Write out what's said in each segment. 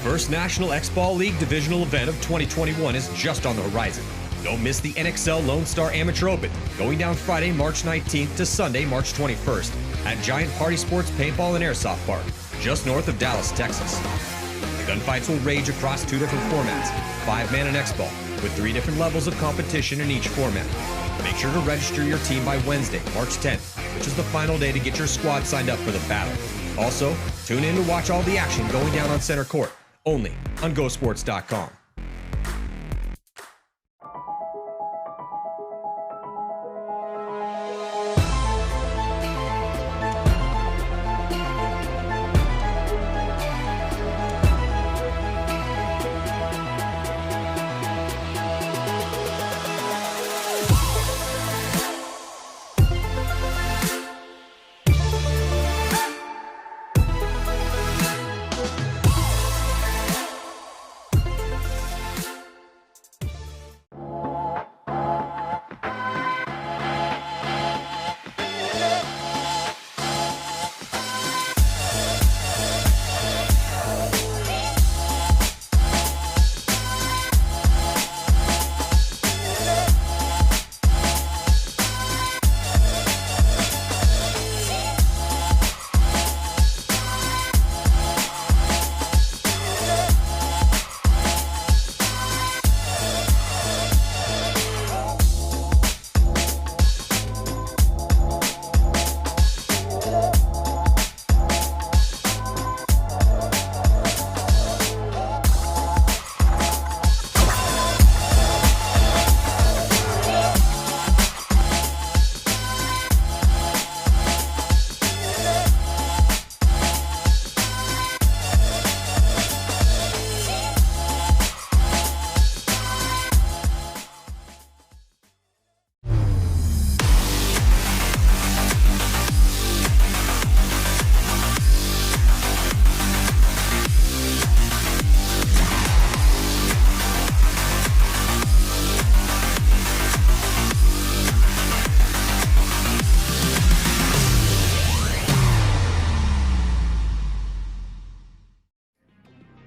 first National X-Ball League divisional event of 2021 is just on the horizon. Don't miss the NXL Lone Star Amateur Open, going down Friday, March 19th to Sunday, March 21st at Giant Party Sports Paintball and Airsoft Park, just north of Dallas, Texas. The gunfights will rage across 2 different formats, 5-man and X-Ball, with 3 different levels of competition in each format. Make sure to register your team by Wednesday, March 10th, which is the final day to get your squad signed up for the battle. Also, tune in to watch all the action going down on center court, only on GoSports.com.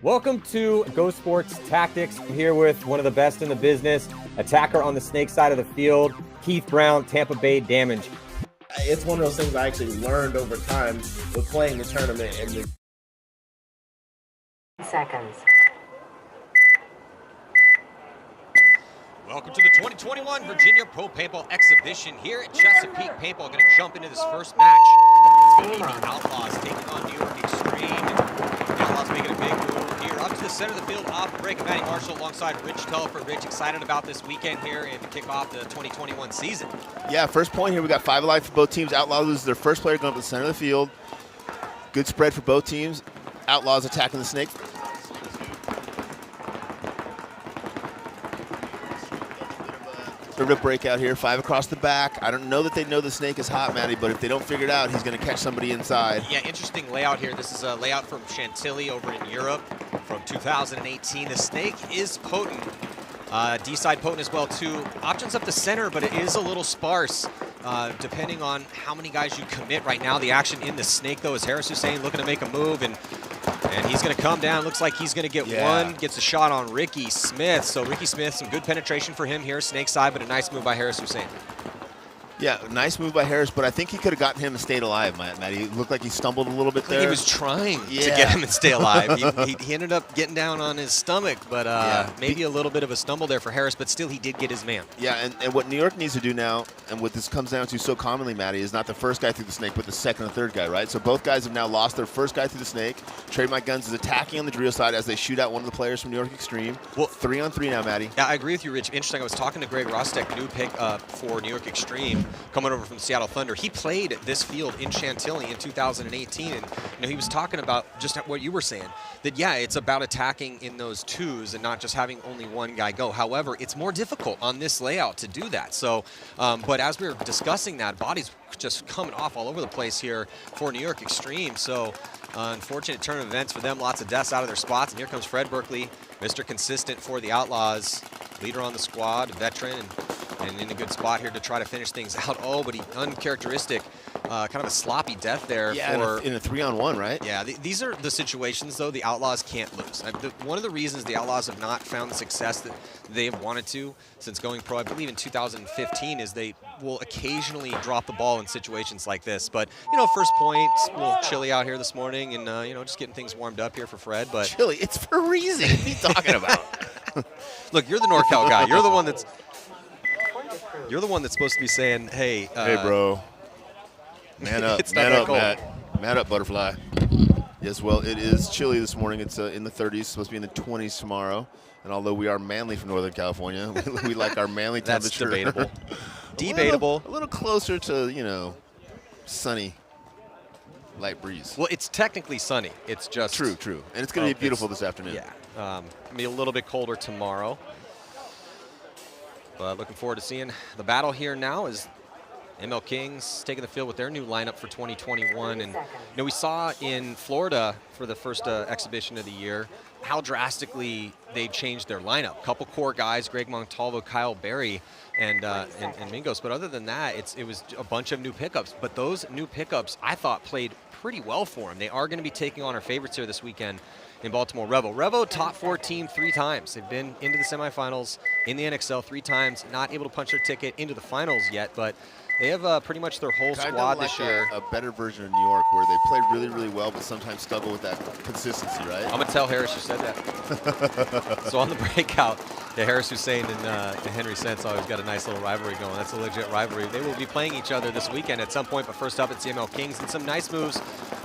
Welcome to Go Sports Tactics. I'm here with one of the best in the business, attacker on the snake side of the field, Keith Brown, Tampa Bay Damage. It's one of those things I actually learned over time with playing the tournament. And seconds. Welcome to the 2021 Virginia Pro Paintball Exhibition here at Chesapeake Paintball. Going to jump into this first match. It's going to be the Outlaws taking on New York Xtreme. The Outlaws making a big move here up to the center of the field off the break. Matty Marshall alongside Rich Telfer. Rich, excited about this weekend here and to kick off the 2021 season. Yeah, first point here. We got 5 alive for both teams. Outlaws loses their first player going up to the center of the field. Good spread for both teams. Outlaws attacking the snake. A rip breakout here, 5 across the back. I don't know that they know the snake is hot, Matty, but if they don't figure it out, he's going to catch somebody inside. Yeah, interesting layout here. This is a layout from Chantilly over in Europe from 2018. The snake is potent. D-side potent as well, too. Options up the center, but it is a little sparse depending on how many guys you commit right now. The action in the snake, though, is Harris Hussein looking to make a move, and he's going to come down. Looks like he's going to get one. Gets a shot on Ricky Smith. So Ricky Smith, some good penetration for him here, snake side, but a nice move by Harris Hussein. Yeah, nice move by Harris, but I think he could have gotten him and stayed alive, Matty. He looked like he stumbled a little bit there. He was trying to get him and stay alive. he ended up getting down on his stomach, but maybe a little bit of a stumble there for Harris, but still he did get his man. Yeah, and what New York needs to do now, and what this comes down to so commonly, Matty, is not the first guy through the snake, but the second and third guy, right? So both guys have now lost their first guy through the snake. Trademygun is attacking on the drill side as they shoot out one of the players from New York Xtreme. Well, 3-on-3 now, Matty. Yeah, I agree with you, Rich. Interesting. I was talking to Greg Rostek, new pick for New York Xtreme, coming over from Seattle Thunder. He played this field in Chantilly in 2018, and he was talking about just what you were saying, that it's about attacking in those twos and not just having only one guy go. However, it's more difficult on this layout to do that. So, but as we were discussing that, bodies just coming off all over the place here for New York Xtreme. So, unfortunate turn of events for them. Lots of deaths out of their spots, and here comes Fred Berkeley, Mr. Consistent for the Outlaws, leader on the squad, veteran, and and in a good spot here to try to finish things out. Oh, but he uncharacteristic, kind of a sloppy death there. Yeah, in a 3-on-1, right? Yeah, these are the situations, though, the Outlaws can't lose. One of the reasons the Outlaws have not found the success that they have wanted to since going pro, I believe in 2015, is they will occasionally drop the ball in situations like this. But, first point, a little chilly out here this morning, and, just getting things warmed up here for Fred. But chilly? It's freezing. What are you talking about? Look, you're the NorCal guy. You're the one that's supposed to be saying, hey. Hey, bro. Man up. Man up, Matt. Man up, Butterfly. Yes, well, it is chilly this morning. It's in the 30s, supposed to be in the 20s tomorrow. And although we are manly from Northern California, we like our manly temperature. That's debatable. Debatable. A little closer to, sunny, light breeze. Well, it's technically sunny. It's just true. And it's going to be beautiful this afternoon. Yeah. Be a little bit colder tomorrow. But looking forward to seeing the battle here now as MLKings taking the field with their new lineup for 2021. And we saw in Florida for the first exhibition of the year how drastically they changed their lineup. Couple core guys, Greg Montalvo, Kyle Berry, and Mingos. But other than that, it was a bunch of new pickups. But those new pickups, I thought, played pretty well for them. They are going to be taking on our favorites here this weekend in Baltimore Revo. Revo, top 4 team 3 times. They've been into the semifinals in the NXL 3 times, not able to punch their ticket into the finals yet, but they have pretty much their whole squad this year. A better version of New York where they played really, really well, but sometimes struggle with that consistency, right? I'm going to tell Harris you said that. So on the breakout, the Harris Hussein and Henry Sense always got a nice little rivalry going. That's a legit rivalry. They will be playing each other this weekend at some point, but first up, it's the MLKings and some nice moves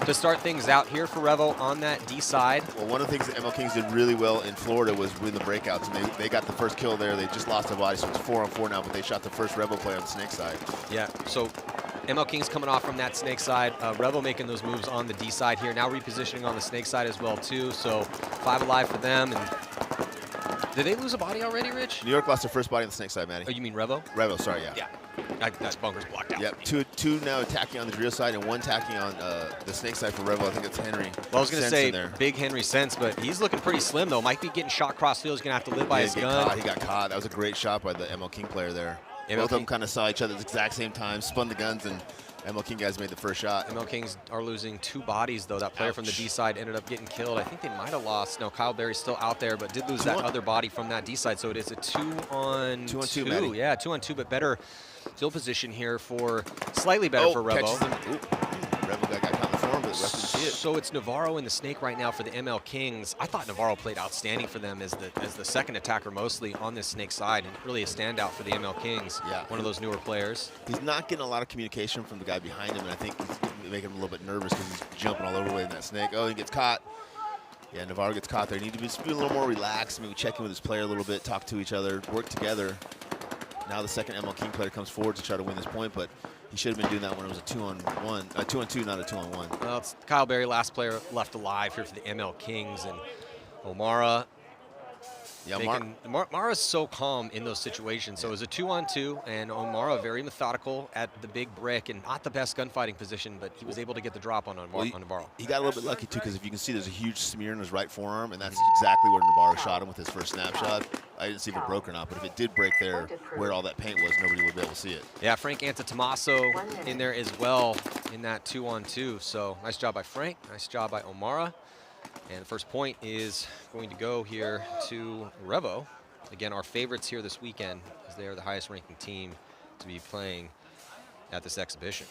to start things out here for Revo on that D side. Well, one of the things that MLKings did really well in Florida was win the breakouts, and they got the first kill there. They just lost a body, so it's 4-on-4 now, but they shot the first Revo player on the Snake side. Yeah, so MLKings coming off from that Snake side. Revo making those moves on the D side here, now repositioning on the Snake side as well, too. So 5 alive for them. And did they lose a body already, Rich? New York lost their first body on the Snake side, Matty. Oh, you mean Revo? Revo, sorry, yeah. Yeah. That bunker's blocked out. Yep, two now attacking on the Drill side and one attacking on the Snake side for Revo. I think it's Henry. Well, I was going to say big Henry Sense, but he's looking pretty slim, though. Might be getting shot cross field. He's going to have to live by his gun. He got caught. That was a great shot by the MLKing player there. Both of them kind of saw each other at the exact same time, spun the guns, and MLKing guys made the first shot. MLKings are losing 2 bodies, though. That player from the D side ended up getting killed. I think they might have lost. No, Kyle Berry's still out there, but did lose that other body from that D side. So it is a 2-on-2. Matty. Yeah, 2-on-2, but better field position here for slightly better for Revo. Revo guy got caught in the form, but the rest didn't see it. So it's Navarro and the Snake right now for the MLKings. I thought Navarro played outstanding for them as the second attacker mostly on this Snake side, and really a standout for the MLKings. Yeah, one of those newer players. He's not getting a lot of communication from the guy behind him, and I think he's making him a little bit nervous because he's jumping all over the way in that Snake. Oh, he gets caught. Yeah, Navarro gets caught there. He needs to be a little more relaxed, maybe check in with his player a little bit, talk to each other, work together. Now the second MLKing player comes forward to try to win this point, but he should have been doing that when it was a 2-on-1, a 2-on-2, not a 2-on-1. Well, it's Kyle Berry, last player left alive here for the MLKings, and O'Mara. Yeah, Mara's so calm in those situations. So it was a 2-on-2, and O'Mara very methodical at the big brick, and not the best gunfighting position, but he was able to get the drop on Navarro. He got a little bit lucky, too, because if you can see, there's a huge smear in his right forearm, and that's exactly where Navarro shot him with his first snapshot. I didn't see if it broke or not, but if it did break there where all that paint was, nobody would be able to see it. Yeah, Frank Antetomaso in there as well in that 2-on-2. So nice job by Frank, nice job by O'Mara. And the first point is going to go here to Revo. Again, our favorites here this weekend, as they are the highest ranking team to be playing at this exhibition.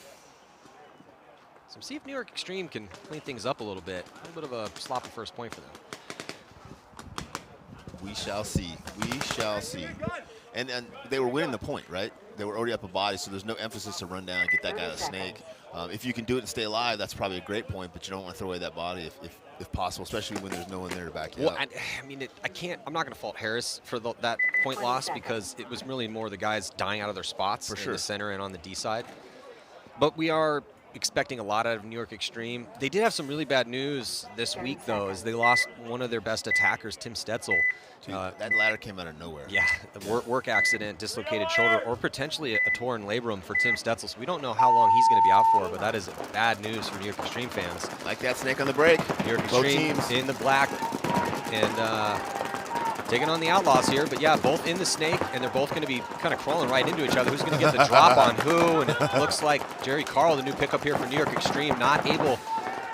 So see if New York Xtreme can clean things up a little bit. A little bit of a sloppy first point for them. We shall see. We shall see. And they were winning the point, right? They were already up a body, so there's no emphasis to run down and get that guy a Snake. If you can do it and stay alive, that's probably a great point, but you don't want to throw away that body if possible, especially when there's no one there to back you up. I mean, I'm not going to fault Harris for that point loss because it was really more the guys dying out of their spots in the center and on the D side. But we are expecting a lot out of New York Xtreme. They did have some really bad news this week, though, as they lost one of their best attackers, Tim Stetzel. Dude, that ladder came out of nowhere. Yeah, work accident, dislocated shoulder, or potentially a torn labrum for Tim Stetzel. So we don't know how long he's going to be out for, but that is bad news for New York Xtreme fans. Like that Snake on the break. New York Xtreme in the black, and taking on the Outlaws here. But yeah, both in the snake, and they're both going to be kind of crawling right into each other. Who's going to get the drop on who? And it looks like Jerry Carl, the new pickup here for New York Xtreme, not able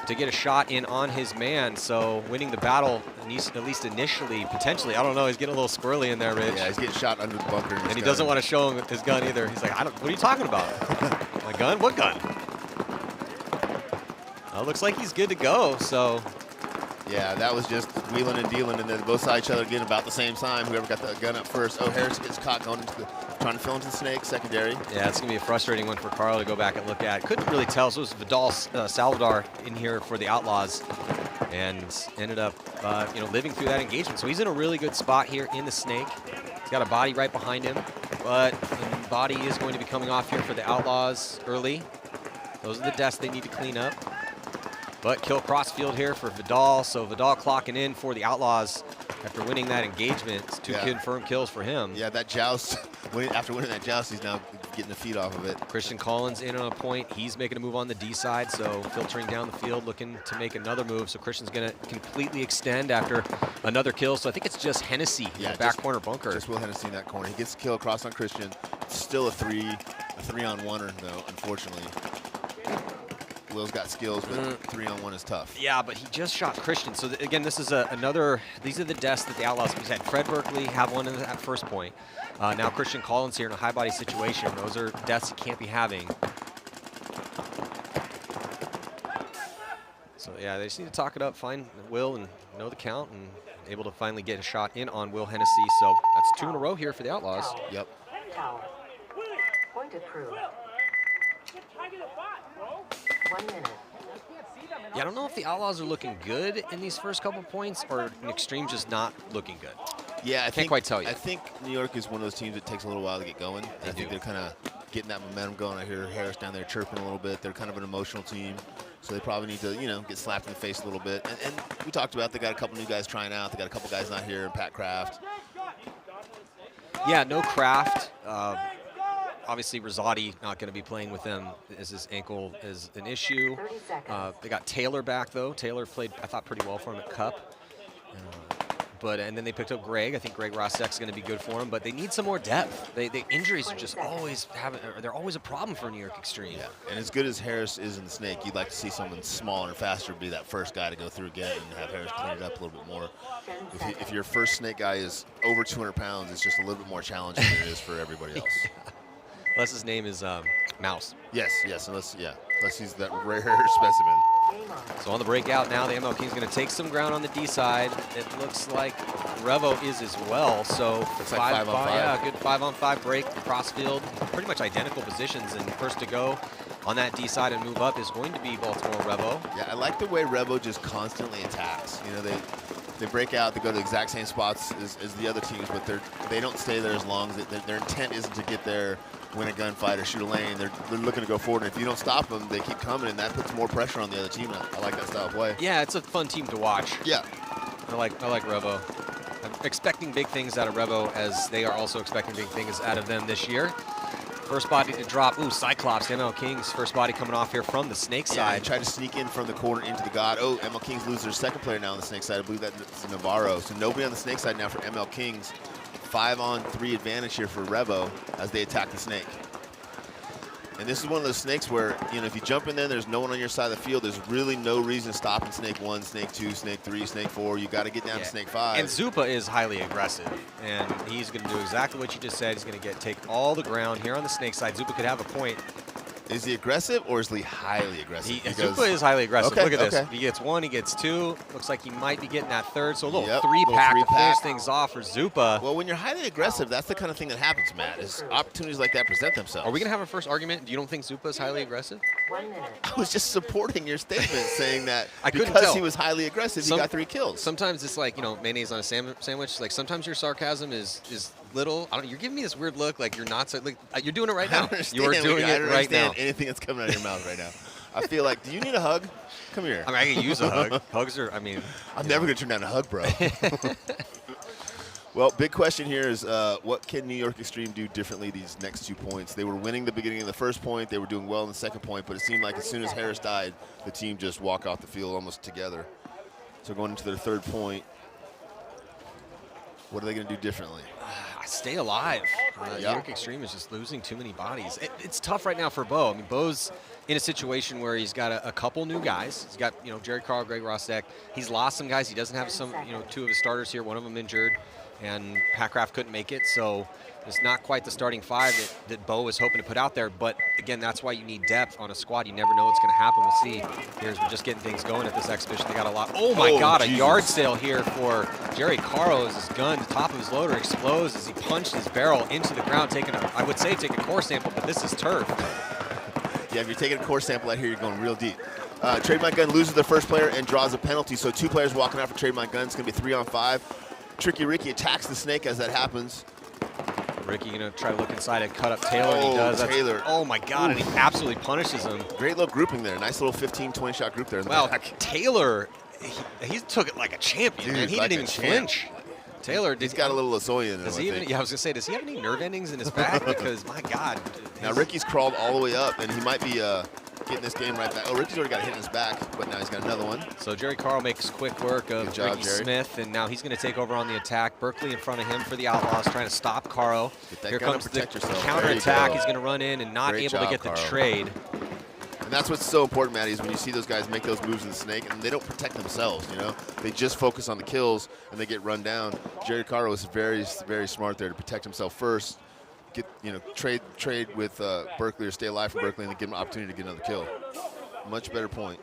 to get a shot in on his man. So winning the battle, at least initially, potentially. I don't know. He's getting a little squirrely in there, Rich. Yeah, he's getting shot under the bunker. And he doesn't want to show him his gun either. He's like, what are you talking about? My gun? What gun? Looks like he's good to go, so. Yeah, that was just wheeling and dealing, and then both saw each other again about the same time. Whoever got the gun up first. Oh, Harris gets caught going into trying to fill into the snake, secondary. Yeah, it's going to be a frustrating one for Carl to go back and look at. Couldn't really tell, so it was Vidal Salvador in here for the Outlaws, and ended up living through that engagement. So he's in a really good spot here in the snake. He's got a body right behind him, but the body is going to be coming off here for the Outlaws early. Those are the deaths they need to clean up. But kill crossfield here for Vidal, so Vidal clocking in for the Outlaws after winning that engagement. It's 2 confirmed kills for him. Yeah, that joust, after winning that joust, he's now getting the feet off of it. Christian Collins in on a point. He's making a move on the D side, so filtering down the field, looking to make another move. So Christian's going to completely extend after another kill. So I think it's just Hennessy in the back corner bunker. Just Will Hennessy in that corner. He gets the kill across on Christian. It's still a three-on-one, though, unfortunately. Will's got skills, but 3-on-1 is tough. Yeah, but he just shot Christian. So again, this is these are the deaths that the Outlaws have had. Fred Berkeley have one at first point. Now Christian Collins here in a high body situation. Those are deaths he can't be having. So yeah, they just need to talk it up, find Will and know the count, and able to finally get a shot in on Will Hennessy. So that's 2 in a row here for the Outlaws. Yep. Point approved. 1 minute. Yeah, I don't know if the Outlaws are looking good in these first couple points or Xtreme just not looking good. Yeah, I can't quite tell you. I think New York is one of those teams that takes a little while to get going. I think they're kind of getting that momentum going. I hear Harris down there chirping a little bit. They're kind of an emotional team, so they probably need to, get slapped in the face a little bit. And we talked about they got a couple new guys trying out. They got a couple guys not here, Pat Kraft. Yeah, no Kraft. Obviously, Rosati not going to be playing with them as his ankle is an issue. They got Taylor back, though. Taylor played, I thought, pretty well for him at Cup. And then they picked up Greg. I think Greg Rostek's going to be good for him, but they need some more depth. The injuries are just always they're always a problem for New York Xtreme. Yeah, and as good as Harris is in the snake, you'd like to see someone smaller and faster be that first guy to go through again and have Harris clean it up a little bit more. If your first snake guy is over 200 pounds, it's just a little bit more challenging than it is for everybody else. Unless his name is Mouse. Yes, unless he's that rare specimen. So on the breakout now, the MLKings going to take some ground on the D side. It looks like Revo is as well. So it's like 5 on 5. Yeah, good 5-on-5 break cross field. Pretty much identical positions, and first to go on that D side and move up is going to be Baltimore Revo. Yeah, I like the way Revo just constantly attacks. They break out, they go to the exact same spots as the other teams, but they don't stay there as long as their intent isn't to get there, win a gunfight, or shoot a lane. They're looking to go forward, and if you don't stop them, they keep coming, and that puts more pressure on the other team. I like that style of play. Yeah, it's a fun team to watch. Yeah. I like Revo. I'm expecting big things out of Revo, as they are also expecting big things out of them this year. First body to drop. Ooh, Cyclops, MLKings. First body coming off here from the snake side. Try to sneak in from the corner into the God. Oh, MLKings lose their second player now on the snake side. I believe that's Navarro. So nobody on the snake side now for MLKings. 5-on-3 advantage here for Revo as they attack the snake. And this is one of those snakes where, if you jump in there, there's no one on your side of the field. There's really no reason stopping snake 1, snake 2, snake 3, snake 4. You got to get down to snake 5. And Zupa is highly aggressive, and he's going to do exactly what you just said. He's going to take all the ground here on the snake side. Zupa could have a point. Is he aggressive, or is he highly aggressive? Zupa is highly aggressive. Okay, look at this. okay. He gets 1, he gets 2. Looks like he might be getting that 3rd. So a little three-pack to finish things off for Zupa. Well, when you're highly aggressive, that's the kind of thing that happens, Matt, is opportunities like that present themselves. Are we going to have our first argument? You don't think Zupa is highly aggressive? 1 minute. I was just supporting your statement, saying that I couldn't because tell. he was highly aggressive, he got 3 kills. Sometimes it's like, mayonnaise on a sandwich. Like, sometimes your sarcasm is little. You're giving me this weird look like you're not so, like, you're doing it right now. You are doing it right now. Anything that's coming out of your mouth right now. I feel like, do you need a hug? Come here. I can use a hug. Hugs are, I'm never going to turn down a hug, bro. Well, big question here is what can New York Xtreme do differently these next 2 points? They were winning the beginning of the first point. They were doing well in the second point, but it seemed like as soon as Harris died, the team just walked off the field almost together. So going into their 3rd point. What are they going to do differently? Stay alive. York Xtreme is just losing too many bodies. It's tough right now for Bo. I mean, Bo's in a situation where he's got a couple new guys. He's got, Jerry Carl, Greg Rostek. He's lost some guys. He doesn't have some, 2 of his starters here, one of them injured, and Packraft couldn't make it. So it's not quite the starting 5 that Bo was hoping to put out there. But again, that's why you need depth on a squad. You never know what's going to happen. We'll see. We're just getting things going at this exhibition. They got a lot. Oh my God, Jesus. A yard sale here for Jerry Caro as his gun, the top of his loader explodes as he punched his barrel into the ground, take a core sample, but this is turf. Yeah, if you're taking a core sample out here, you're going real deep. Trademygun loses their first player and draws a penalty, so 2 players walking out for Trademygun. It's going to be 3 on 5. Tricky Ricky attacks the snake as that happens. Ricky going to try to look inside and cut up Taylor, and he does. Taylor. Oh my God, and he absolutely punishes him. Great little grouping there. Nice little 15, 20 shot group there in the back. Taylor, he took it like a champion, man. He didn't even flinch. Taylor, he's got a little Lasoya in him. I was going to say, does he have any nerve endings in his back? Because, my God. Now, Ricky's crawled all the way up, and he might be getting this game right back. Oh, Ricky's already got a hit in his back, but now he's got another one. So Jerry Carl makes quick work of Ricky Smith, and now he's going to take over on the attack. Berkeley in front of him for the Outlaws, trying to stop Caro. Here comes the counterattack. He's going to run in and not able to get the trade. And that's what's so important, Matty, is when you see those guys make those moves in the snake, and they don't protect themselves, They just focus on the kills, and they get run down. Jerry Caro is very, very smart there to protect himself first, trade with Berkeley or stay alive for Berkeley, and then give him an opportunity to get another kill. Much better point.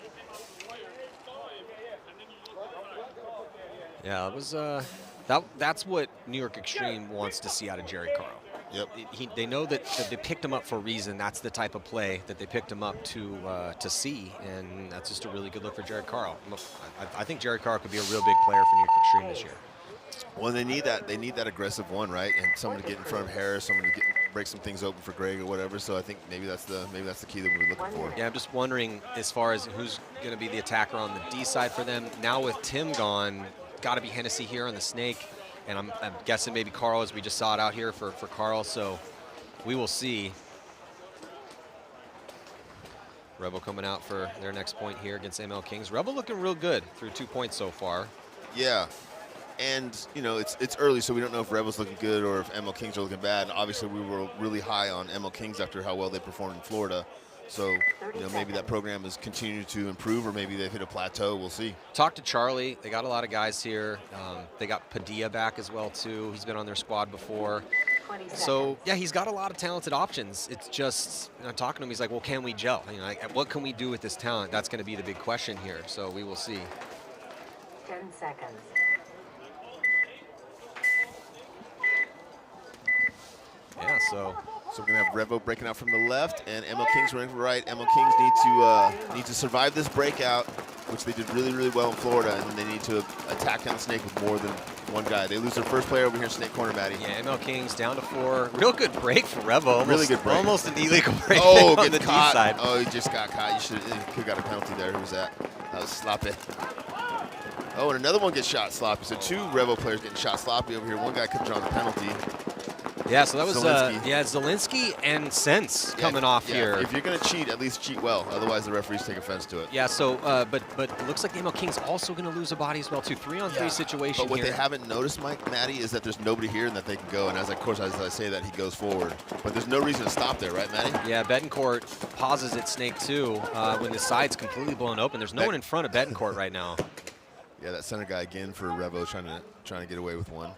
Yeah, it was that's what New York Xtreme wants to see out of Jerry Caro. Yep. They know that they picked him up for a reason. That's the type of play that they picked him up to see, and that's just a really good look for Jerry Caro. I think Jerry Caro could be a real big player for New York Xtreme this year. Well, they need that aggressive one, right? And someone to get in front of Harris, someone to break some things open for Greg or whatever. So I think maybe that's the key that we're looking for. Yeah, I'm just wondering as far as who's going to be the attacker on the D side for them. Now with Tim gone, got to be Hennessy here on the snake. And I'm guessing maybe Carl, as we just saw it out here for Carl. So we will see. Revo coming out for their next point here against MLKings. Revo looking real good through 2 points so far. Yeah. And, it's early, so we don't know if Revo's looking good or if MLKings are looking bad. Obviously, we were really high on MLKings after how well they performed in Florida. So, maybe that program is continuing to improve, or maybe they've hit a plateau. We'll see. Talk to Charlie. They got a lot of guys here. They got Padilla back as well, too. He's been on their squad before. So, yeah, he's got a lot of talented options. It's just, talking to him, he's like, well, can we gel? What can we do with this talent? That's going to be the big question here. So we will see. 10 seconds. Yeah, so we're gonna have Revo breaking out from the left, and MLKings running from the right. MLKings need to survive this breakout, which they did really, really well in Florida, and then they need to attack down the snake with more than one guy. They lose their first player over here in snake corner, Matty. Yeah, MLKings down to 4. Real good break for Revo. Really good break. Almost an illegal break on the caught. D side. Oh, he just got caught. You could have got a penalty there. Who was that? That was Sloppy. Oh, and another one gets shot sloppy. So 2 Revo players getting shot sloppy over here. One guy could have drawn the penalty. Yeah, so that was Zielinski and Sense coming off here. If you're going to cheat, at least cheat well. Otherwise, the referees take offense to it. Yeah, so but it looks like the MLKings also going to lose a body as well too. 3-on-3 situation. But what they haven't noticed, Matty, is that there's nobody here and that they can go. And as I say that, he goes forward. But there's no reason to stop there, right, Matty? Yeah, Betancourt pauses at snake 2 when the side's completely blown open. There's no one in front of Betancourt right now. Yeah, that center guy again for Revo trying to get away with one.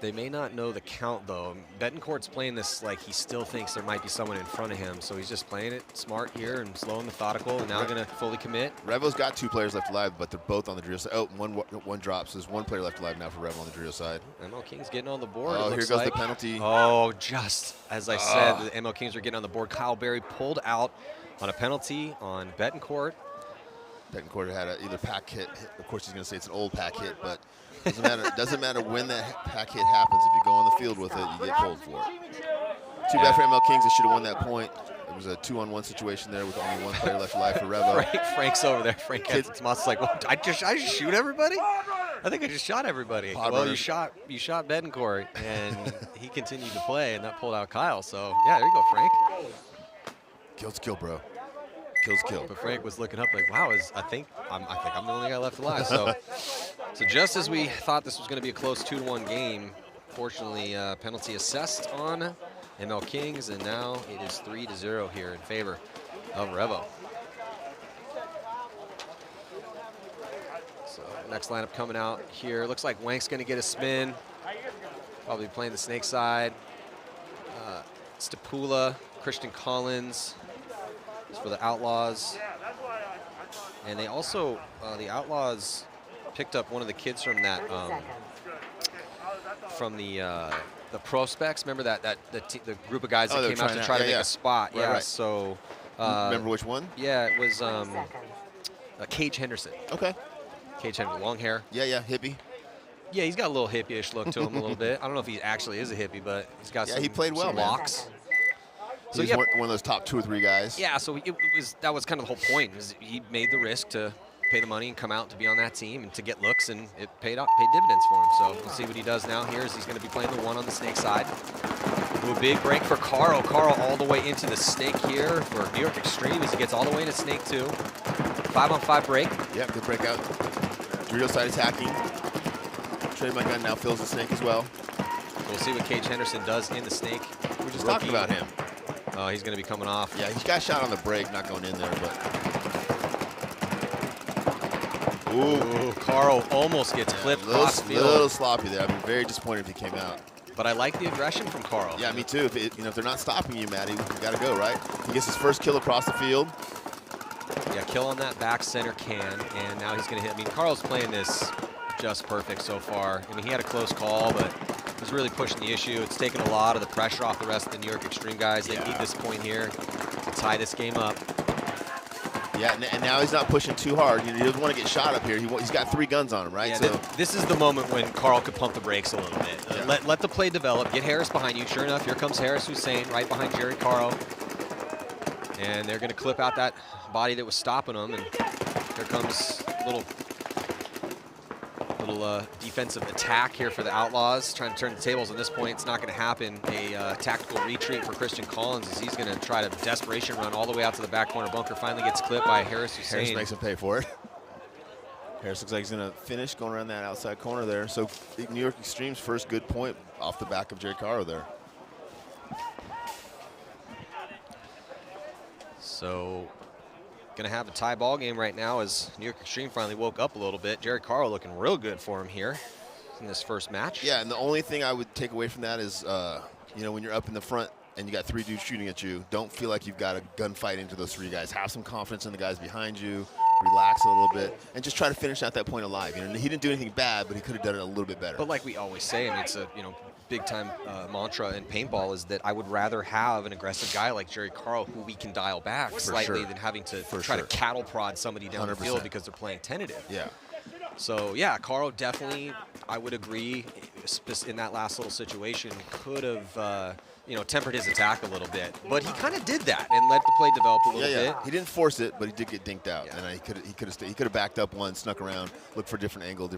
They may not know the count, though. Betancourt's playing this like he still thinks there might be someone in front of him, so he's just playing it smart here and slow and methodical, and now going to fully commit. Revo's got 2 players left alive, but they're both on the Drio side. Oh, one drops. There's 1 player left alive now for Revo on the Drio side. MLKings getting on the board. Oh, here goes the penalty. Oh, just as I said, the MLKings are getting on the board. Kyle Berry pulled out on a penalty on Betancourt. Betancourt had either pack hit. Of course, he's going to say it's an old pack hit, but doesn't matter when that pack hit happens. If you go on the field with it, you get pulled for it. Too bad for MLKings. They should have won that point. It was a 2-on-1 situation there with only 1 player left alive for Revo. Frank's over there. Frank Tomas like, well, I just shoot everybody? I think I just shot everybody. Well, you shot Betancourt, and he continued to play, and that pulled out Kyle. So yeah, there you go, Frank. Kill's kill, bro. Kill's kill. But Frank was looking up like, wow, I think I'm the only guy left alive. So So just as we thought this was going to be a close 2-1 game, fortunately, penalty assessed on MLKings, and now it is 3-0 here in favor of Revo. So next lineup coming out here. Looks like Wank's going to get a spin. Probably playing the snake side. Stapula, Christian Collins is for the Outlaws. And they also, the Outlaws picked up one of the kids from that, from the prospects. Remember the group of guys that came out to try to make a spot. Right, right. So. Remember which one? Yeah, it was Cage Henderson. Okay. Cage Henderson, long hair. Yeah, hippie. Yeah, he's got a little hippie-ish look to him a little bit. I don't know if he actually is a hippie, but he's got some, he played well, some man. locks. So he's one of those top 2 or 3 guys. Yeah, so that was kind of the whole point. Is he made the risk to pay the money and come out to be on that team and to get looks, and it paid dividends for him. So we'll see what he does now. He's going to be playing the 1 on the snake side. Ooh, a big break for Carl. Carl all the way into the snake here for New York Xtreme as he gets all the way into snake 2. 5-on-5 break. Yeah, good breakout. Drill side attacking. Trademygun now fills the snake as well. So we'll see what Cage Henderson does in the snake. We're just talking about him. He's going to be coming off. Yeah, he got shot on the break, not going in there, but. Ooh, Carl almost gets clipped cross field. A little sloppy there. I'd be very disappointed if he came out. But I like the aggression from Carl. Yeah, me too. If they're not stopping you, Matty, you got to go, right? He gets his first kill across the field. Yeah, kill on that back center can, and now he's going to hit. I mean, Carl's playing this just perfect so far. I mean, he had a close call, but he's really pushing the issue. It's taken a lot of the pressure off the rest of the New York Xtreme guys. They need this point here to tie this game up. Yeah, and now he's not pushing too hard. He doesn't want to get shot up here. He's got 3 guns on him, right? Yeah, so this is the moment when Carl could pump the brakes a little bit. Yeah. Let the play develop. Get Harris behind you. Sure enough, here comes Harris Hussein right behind Jerry Carl. And they're going to clip out that body that was stopping him. And here comes a little defensive attack here for the Outlaws, trying to turn the tables. At this point, it's not going to happen. A tactical retreat for Christian Collins as he's going to try to desperation run all the way out to the back corner bunker. Finally gets clipped by Harris Hussein. Harris makes him pay for it. Harris looks like he's going to finish going around that outside corner there. So New York Xtreme's first good point off the back of Jerry Caro there. So going to have a tie ball game right now as New York Xtreme finally woke up a little bit. Jerry Carl looking real good for him here in this first match. Yeah, and the only thing I would take away from that is, when you're up in the front and you got 3 dudes shooting at you, don't feel like you've got a gunfight into those 3 guys. Have some confidence in the guys behind you. Relax a little bit and just try to finish out that point alive. He didn't do anything bad, but he could have done it a little bit better. But like we always say, and it's a big time mantra in paintball, is that I would rather have an aggressive guy like Jerry Carl who we can dial back slightly than having to try to cattle prod somebody down 100%. The field because they're playing tentative. Yeah. So yeah, Carl definitely, I would agree, in that last little situation could have tempered his attack a little bit, but he kind of did that and let the play develop a little bit. He didn't force it, but he did get dinked out, and he could have backed up one, snuck around, looked for a different angle,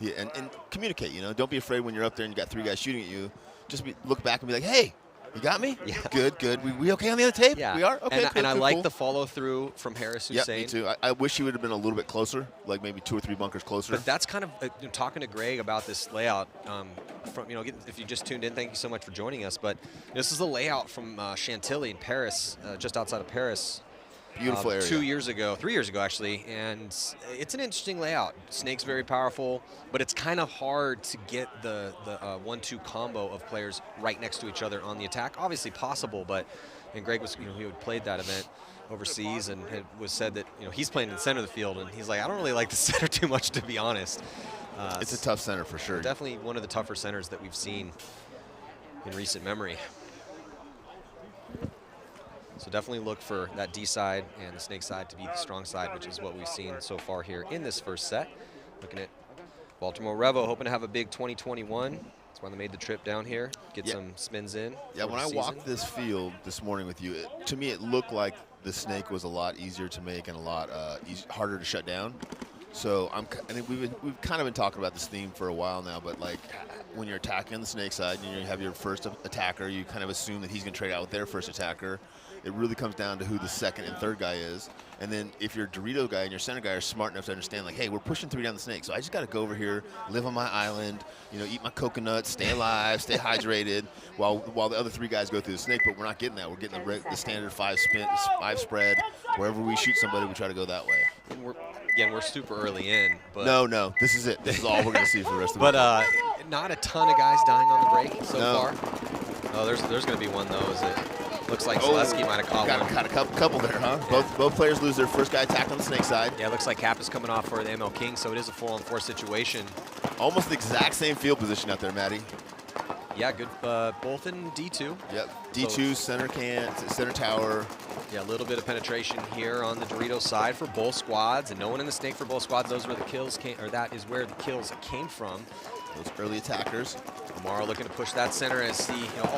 and communicate. Don't be afraid when you're up there and you got 3 guys shooting at you. Just look back and be like, hey. You got me? Yeah. Good. We okay on the other tape? Yeah. We are? Okay, and I like the follow-through from Harris Hussein. Yeah, me too. I wish he would have been a little bit closer, like maybe 2 or 3 bunkers closer. But that's kind of, talking to Greg about this layout, if you just tuned in, thank you so much for joining us. But this is the layout from Chantilly in Paris, just outside of Paris. Beautiful area. 3 years ago actually, and it's an interesting layout. Snake's very powerful, but it's kind of hard to get the 1-2 combo of players right next to each other on the attack. Obviously possible, and Greg was, he had played that event overseas and was said that he's playing in the center of the field, and he's like, I don't really like the center too much, to be honest. It's a tough center for sure. Definitely one of the tougher centers that we've seen in recent memory. So definitely look for that D side and the snake side to be the strong side, which is what we've seen so far here in this first set. Looking at Baltimore Revo, hoping to have a big 2021. That's why they made the trip down here, get some spins in. Yeah, when I walked this field this morning with you, to me it looked like the snake was a lot easier to make and a lot harder to shut down. So I think we've kind of been talking about this theme for a while now, but like when you're attacking on the snake side, you have your first attacker, you kind of assume that he's going to trade out with their first attacker. It really comes down to who the second and third guy is. And then if your Dorito guy and your center guy are smart enough to understand, like, hey, we're pushing 3 down the snake, so I just got to go over here, live on my island, eat my coconuts, stay alive, stay hydrated, while the other 3 guys go through the snake. But we're not getting that. We're getting the standard 5 spread. Wherever we shoot somebody, we try to go that way. And we're super early in. But no, this is it. This is all we're going to see for the rest of the week. But not a ton of guys dying on the break so far. Oh, there's going to be one, though, is it? Looks like Zaleski might have caught one. Got a couple there, huh? Yeah. Both players lose their first guy attacked on the snake side. Yeah, it looks like Cap is coming off for the MLKings, so it is a 4-on-4 situation. Almost the exact same field position out there, Matty. Yeah, good. Both in D2. Yep. D2, so, center tower. Yeah, a little bit of penetration here on the Dorito side for both squads, and no one in the snake for both squads. Those where the kills came, or that is where the kills came from. Those early attackers. Amara looking to push that center as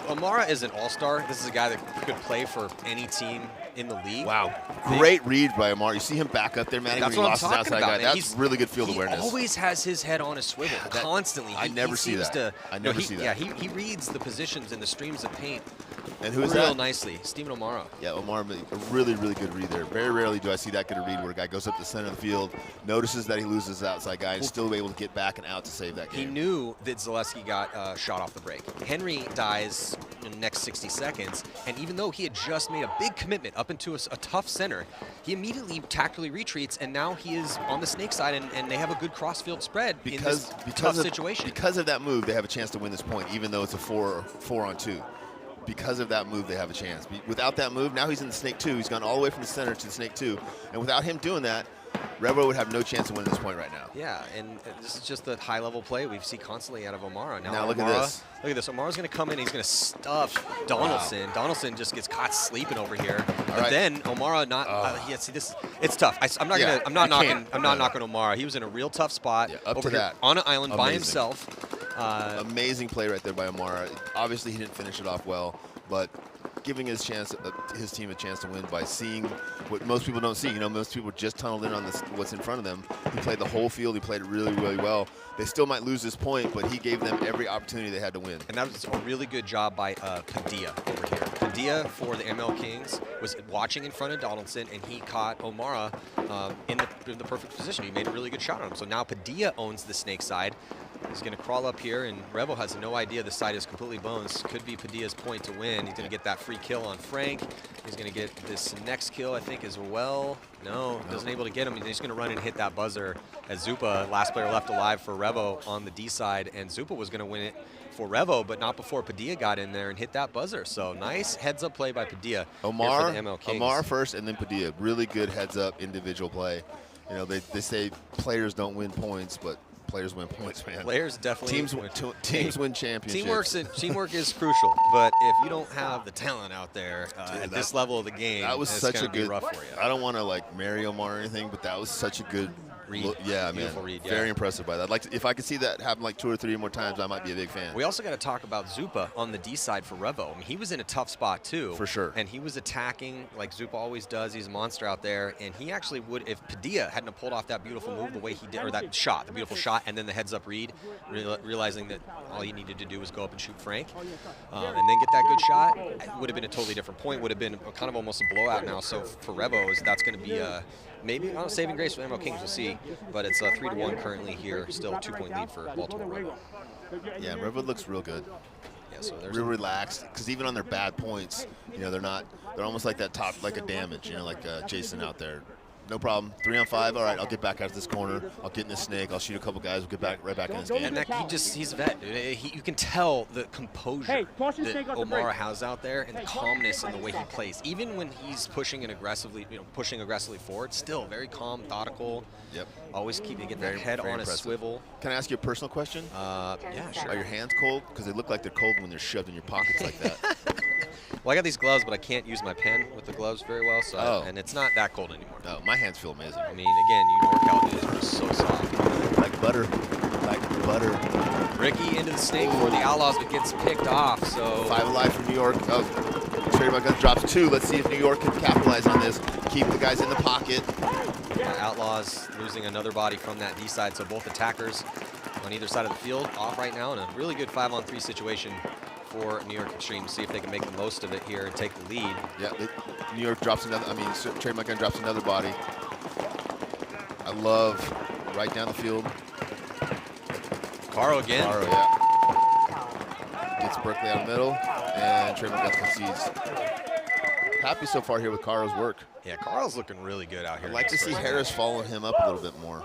Amara is an all-star. This is a guy that could play for any team in the league. Wow. Great read by Amara. You see him back up there, Matty, when he lost his outside guy. That's really good field awareness. He always has his head on a swivel, constantly. I never see that. I never see that. Yeah, he reads the positions and the streams of paint. And who is real that? Nicely. Stephen Amara. Yeah, Amara, a really, really good read there. Very rarely do I see that good a read where a guy goes up the center of the field, notices that he loses his outside guy, and still able to get back and out to save that game. He knew that Zaleski got shot off the break. Henry dies in the next 60 seconds, and even though he had just made a big commitment up into a tough center, he immediately tactically retreats, and now he is on the snake side, and they have a good cross-field spread in this tough situation. Because of that move, they have a chance to win this point, even though it's a 4-on-2. Because of that move, they have a chance. Without that move, now he's in the snake 2. He's gone all the way from the center to the snake 2. And without him doing that, Revo would have no chance to win this point right now. Yeah, and this is just the high-level play we see constantly out of Amara. Now look at this. Look at this. Amara's going to come in. He's going to stuff Donaldson. Wow. Donaldson just gets caught sleeping over here. But then Amara see this. It's tough. I'm not knocking Amara. He was in a real tough spot over here on an island by himself. Amazing play right there by Amara. Obviously, he didn't finish it off well, but giving his team a chance to win by seeing what most people don't see. Most people just tunneled in on what's in front of them. He played the whole field. He played it really, really well. They still might lose this point, but he gave them every opportunity they had to win. And that was a really good job by Padilla over here. Padilla for the MLKings was watching in front of Donaldson, and he caught Amara in the perfect position. He made a really good shot on him. So now Padilla owns the snake side. He's going to crawl up here, and Revo has no idea the side is completely bones. Could be Padilla's point to win. He's going to get that free kill on Frank. He's going to get this next kill, I think, as well. No, wasn't able to get him. He's going to run and hit that buzzer as Zupa, last player left alive for Revo on the D side, and Zupa was going to win it for Revo, but not before Padilla got in there and hit that buzzer. So nice heads-up play by Padilla for the MLKings. Omar first, and then Padilla. Really good heads-up individual play. They say players don't win points, but players win points, man. Players definitely teams win championships. Teamwork is crucial, but if you don't have the talent out there at this level of the game, that was such a good. Rough for you. I don't want to marry Omar or anything, but that was such a good read. Yeah, beautiful read. Yeah. Very impressive by that. If I could see that happen 2 or 3 more times, I might be a big fan. We also got to talk about Zupa on the D side for Revo. I mean, he was in a tough spot too, for sure. And he was attacking like Zupa always does. He's a monster out there, and he actually would, if Padilla hadn't pulled off that beautiful move the way he did, or that shot, the beautiful shot, and then the heads-up read, realizing that all he needed to do was go up and shoot Frank, and then get that good shot, it would have been a totally different point. Would have been kind of almost a blowout now. So for Revo, that's going to be maybe saving grace for MLKings. We'll see, but it's 3-1 currently here. Still a 2-point lead for Baltimore Revo. Yeah, Revo looks real good. Yeah, so they're real relaxed, because even on their bad points, they're almost like that top, like a damage, like Jason out there. No problem. 3-on-5. All right, I'll get back out of this corner. I'll get in this snake. I'll shoot a couple guys. We'll get right back in this game. And he's a vet. You can tell the composure that Omar has out there, and the calmness in the way he plays. Even when he's pushing aggressively forward, still very calm, methodical. Yep. Always keeping that head on a swivel. Can I ask you a personal question? Yeah, sure. Are your hands cold? Because they look like they're cold when they're shoved in your pockets like that. Well, I got these gloves, but I can't use my pen with the gloves very well, so and it's not that cold anymore. No, my hands feel amazing. I mean, again, NorCal dudes are just so soft. Like butter. Like butter. Ricky into the snake for the Outlaws, but gets picked off. So 5 alive from New York. Oh, Trademygun drops 2. Let's see if New York can capitalize on this. Keep the guys in the pocket. Outlaws losing another body from that D side, so both attackers on either side of the field off right now in a really good 5-on-3 situation for New York Xtreme. See if they can make the most of it here and take the lead. Yeah, New York drops another, Trademygun drops another body. I love right down the field. Caro again. Caro, yeah. Gets Berkeley out of the middle, and Trademygun concedes. Happy so far here with Caro's work. Yeah, Caro's looking really good out here. I'd like to see Harris follow him up a little bit more.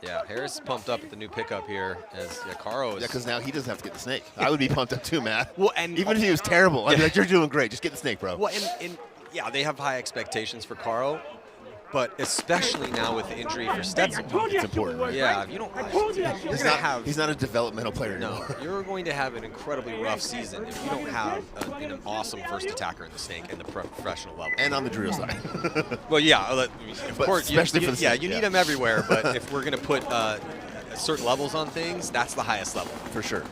Yeah, Harris is pumped up at the new pickup here as Caro is. Yeah, because now he doesn't have to get the snake. I would be pumped up too, Matt. Well, and even if he was terrible, I'd be like, you're doing great. Just get the snake, bro. Well, and yeah, they have high expectations for Caro, but especially now with the injury for Stetson. It's important, right? Yeah, you don't. He's not a developmental player anymore. No, you're going to have an incredibly rough season if you don't have an awesome first attacker in the snake and the professional level. And on the drill side. Well, yeah, of course, especially for the snake. Yeah, you need them everywhere, but if we're going to put certain levels on things, that's the highest level. For sure.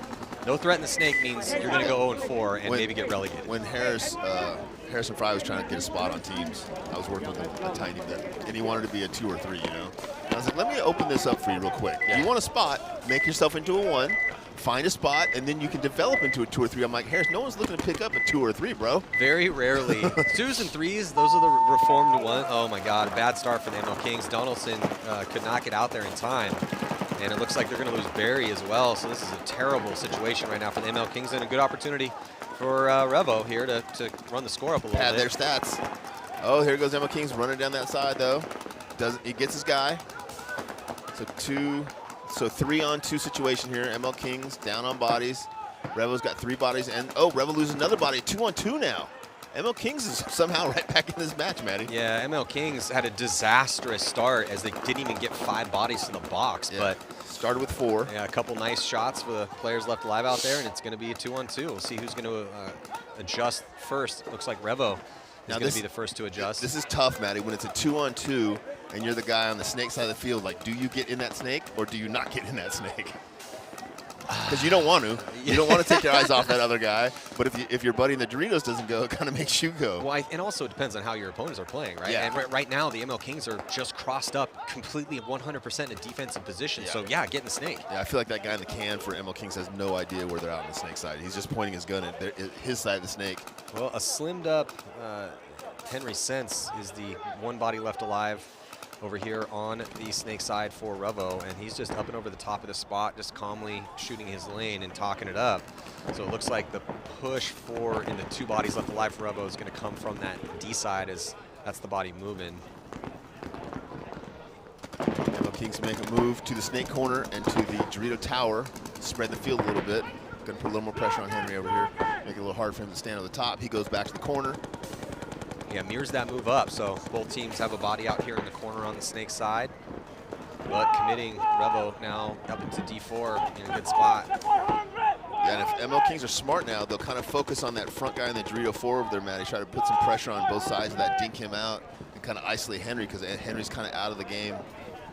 No threat in the snake means you're going to go 0-4 and maybe get relegated. When Harrison Fry was trying to get a spot on teams, I was working with a tiny bit, and he wanted to be a 2 or 3, you know. And I was like, let me open this up for you real quick. Yeah. You want a spot, make yourself into a 1, find a spot, and then you can develop into a 2 or 3. I'm like, Harris, no one's looking to pick up a 2 or 3, bro. Very rarely. 2s and 3s, those are the reformed ones. Oh my God, a bad start for the MLKings. Donaldson could not get out there in time. And it looks like they're going to lose Barry as well. So this is a terrible situation right now for the MLKings, and a good opportunity for Revo here to run the score up a little bit. Their stats. Oh, here goes MLKings running down that side though. He gets his guy. So 3-on-2 situation here. MLKings down on bodies. Revo's got 3 bodies, and Revo loses another body. 2-on-2 now. MLKings is somehow right back in this match, Matty. Yeah, MLKings had a disastrous start as they didn't even get 5 bodies to the box, but started with 4. Yeah, a couple nice shots for the players left alive out there, and it's going to be a 2-on-2. We'll see who's going to adjust first. Looks like Revo is going to be the first to adjust. This is tough, Matty, when it's a 2-on-2 and you're the guy on the snake side of the field. Like, do you get in that snake or do you not get in that snake? Because you don't want to. You don't want to take your eyes off that other guy. But if your buddy in the Doritos doesn't go, it kind of makes you go. Well, and also it depends on how your opponents are playing, right? Yeah. And right now, the MLKings are just crossed up completely 100% in a defensive position. Yeah. So, yeah, get in the snake. Yeah, I feel like that guy in the can for MLKings has no idea where they're out on the snake side. He's just pointing his gun at his side of the snake. Well, a slimmed up Henry Sense is the 1 body left alive over here on the snake side for Revo, and he's just up and over the top of the spot, just calmly shooting his lane and talking it up. So it looks like the push in the 2 bodies left alive for Revo is going to come from that D side, as that's the body moving. MLKings make a move to the snake corner and to the Dorito tower, spread the field a little bit. Going to put a little more pressure on Henry over here, make it a little hard for him to stand on the top. He goes back to the corner. Yeah, mirrors that move up, so both teams have a body out here in the corner on the snake side. But committing Revo now up into D4 in a good spot. Yeah, and if MLKings are smart now, they'll kind of focus on that front guy in the Dorito 4 over there, Matty. Try to put some pressure on both sides of that, dink him out, and kind of isolate Henry, because Henry's kind of out of the game.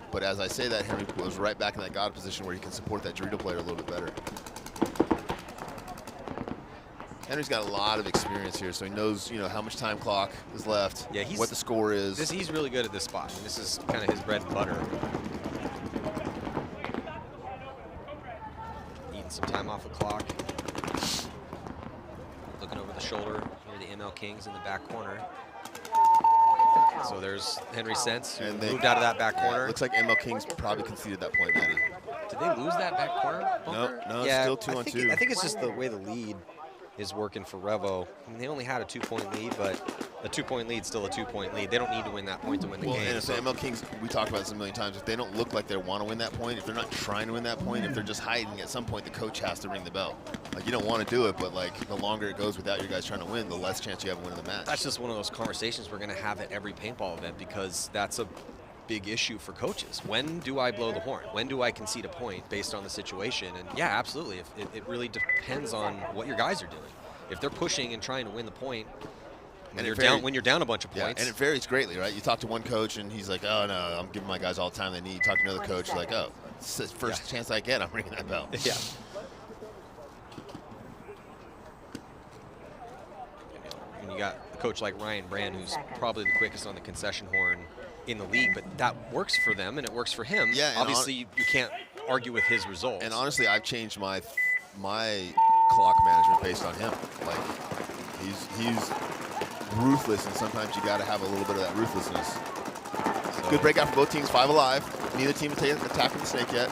But as I say that, Henry goes right back in that God position where he can support that Dorito player a little bit better. Henry's got a lot of experience here, so he knows, how much time clock is left, what the score is. He's really good at this spot. And this is kind of his bread and butter. Eating some time off the clock. Looking over the shoulder here, the MLKings in the back corner. So there's Henry Sense, who moved out of that back corner. Looks like MLKings probably conceded that point, Matty. Did they lose that back corner? No, yeah, it's still 2-on-2. I think it's just the way the lead is working for Revo. I mean, they only had a 2-point lead, but a 2-point lead is still a 2-point lead. They don't need to win that point to win the game. And so MLKings, we talked about this a million times, if they don't look like they want to win that point, if they're not trying to win that point, if they're just hiding, at some point the coach has to ring the bell. Like, you don't want to do it, but like the longer it goes without you guys trying to win, the less chance you have of winning the match. That's just one of those conversations we're going to have at every paintball event, because that's a big issue for coaches. When do I blow the horn? When do I concede a point based on the situation? And yeah, absolutely. It really depends on what your guys are doing. If they're pushing and trying to win the point, when you're down a bunch of points. And it varies greatly, right? You talk to one coach and he's like, oh no, I'm giving my guys all the time they need. You talk to another coach, like, oh, it's the first chance I get, I'm ringing that bell. Yeah. you got a coach like Ryan Brand, who's probably the quickest on the concession horn in the league, but that works for them and it works for him. Yeah, obviously you can't argue with his results. And honestly, I've changed my clock management based on him. Like, he's ruthless, and sometimes you got to have a little bit of that ruthlessness. So. Good breakout for both teams, 5 alive. Neither team attacking the snake yet.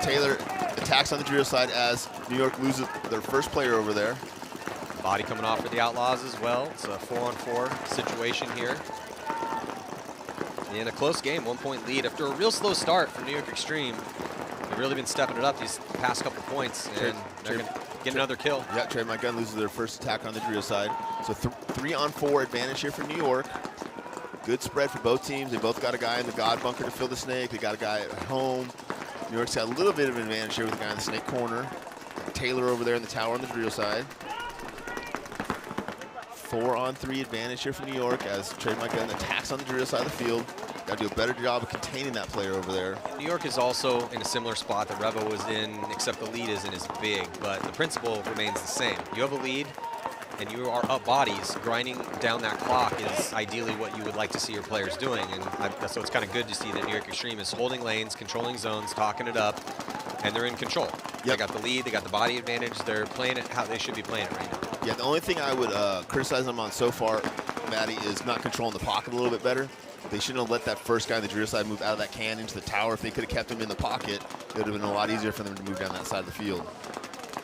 Taylor attacks on the drill side as New York loses their first player over there. Body coming off for the Outlaws as well. It's a 4-on-4 situation here. In a close game, 1-point lead after a real slow start from New York Xtreme. They've really been stepping it up these past couple points, and they're going to get another kill. Yeah, Trademygun loses their first attack on the drill side. So 3-on-4 advantage here for New York. Good spread for both teams. They both got a guy in the God bunker to fill the snake. They got a guy at home. New York's got a little bit of an advantage here with the guy in the snake corner. Taylor over there in the tower on the drill side. 4-on-3 advantage here for New York as Trademygun attacks on the drill side of the field. Got to do a better job of containing that player over there. New York is also in a similar spot that Revo was in, except the lead isn't as big, but the principle remains the same. You have a lead, and you are up bodies. Grinding down that clock is ideally what you would like to see your players doing, and so it's kind of good to see that New York Xtreme is holding lanes, controlling zones, talking it up, and they're in control. Yep. They got the lead, they got the body advantage, they're playing it how they should be playing it right now. Yeah, the only thing I would criticize them on so far, Maddie, is not controlling the pocket a little bit better. They shouldn't have let that first guy on the drill side move out of that can into the tower. If they could have kept him in the pocket, it would have been a lot easier for them to move down that side of the field.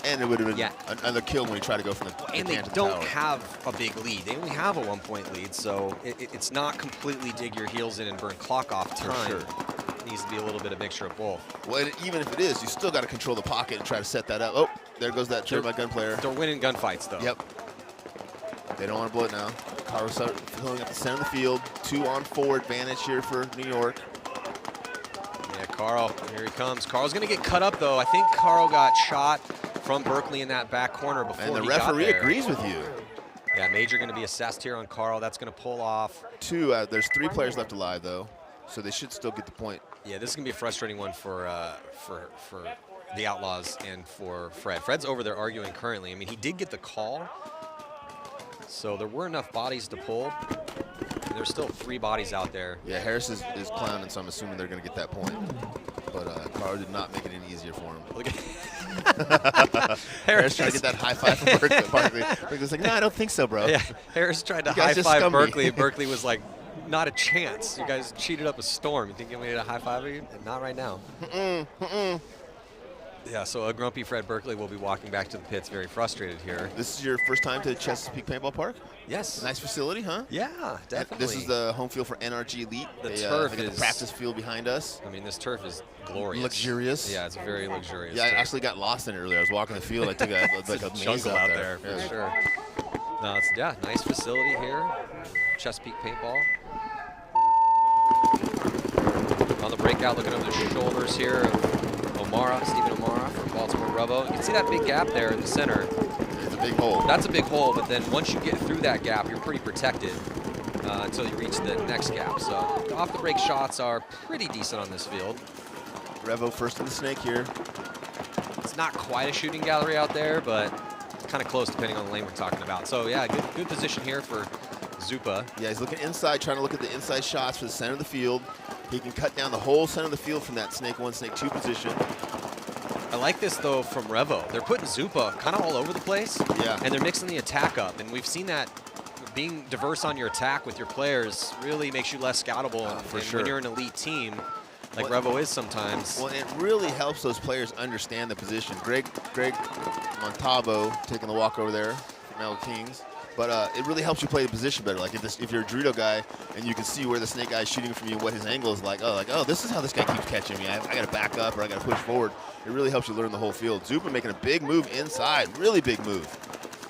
And it would have been another kill when you try to go from the And they don't have a big lead. They only have a 1-point lead, so it's not completely dig your heels in and burn clock off time. For sure. It needs to be a little bit of mixture of both. Well, even if it is, you still got to control the pocket and try to set that up. Oh, there goes that Trademygun player. They're winning gunfights, though. Yep. They don't want to blow it now. Carl's filling up the center of the field. 2-on-4 advantage here for New York. Yeah, Carl, here he comes. Carl's going to get cut up, though. I think Carl got shot from Berkeley in that back corner before he got there. And the referee agrees with you. Yeah, major going to be assessed here on Carl. That's going to pull off. There's 3 players left alive, though, so they should still get the point. Yeah, this is going to be a frustrating one for the Outlaws and for Fred. Fred's over there arguing currently. I mean, he did get the call, so there were enough bodies to pull. And there's still 3 bodies out there. Yeah, Harris is clowning, so I'm assuming they're going to get that point. But Carl did not make it any easier for him. Look at Harris trying to get that high five from Berkeley. Berkeley's like, no, I don't think so, bro. Yeah, Harris tried to high five Berkeley, and Berkeley was like, not a chance. You guys cheated up a storm. You think you need a high five of you? Not right now. Yeah, so a grumpy Fred Berkeley will be walking back to the pits very frustrated here. This is your first time to Chesapeake Paintball Park? Yes. Nice facility, huh? Yeah, definitely. This is the home field for NRG Elite. The turf is the practice field behind us. I mean, this turf is glorious. Luxurious. Yeah, it's very luxurious. Yeah, I actually got lost in it earlier. I was walking the field. I took a maze out there. For yeah. sure. No, it's nice facility here. Chesapeake Paintball. On the breakout, looking over the shoulders here of Stephen O'Mara from Baltimore Revo. You can see that big gap there in the center. It's a big hole. That's a big hole, but then once you get through that gap, you're pretty protected until you reach the next gap. So the off-the-break shots are pretty decent on this field. Revo first in the snake here. It's not quite a shooting gallery out there, but kind of close depending on the lane we're talking about. So yeah, good position here for Zupa. Yeah, he's looking inside, trying to look at the inside shots for the center of the field. He can cut down the whole center of the field from that snake 1, snake 2 position. I like this, though, from Revo. They're putting Zupa kind of all over the place, and they're mixing the attack up. And we've seen that being diverse on your attack with your players really makes you less scoutable. When you're an elite team, like Revo is sometimes. Well, it really helps those players understand the position. Greg Montalvo taking the walk over there from MLKings. But it really helps you play the position better. Like if you're a Dorito guy and you can see where the snake guy is shooting from you, what his angle is like. Oh, this is how this guy keeps catching me. I got to back up or I got to push forward. It really helps you learn the whole field. Zupa making a big move inside, really big move.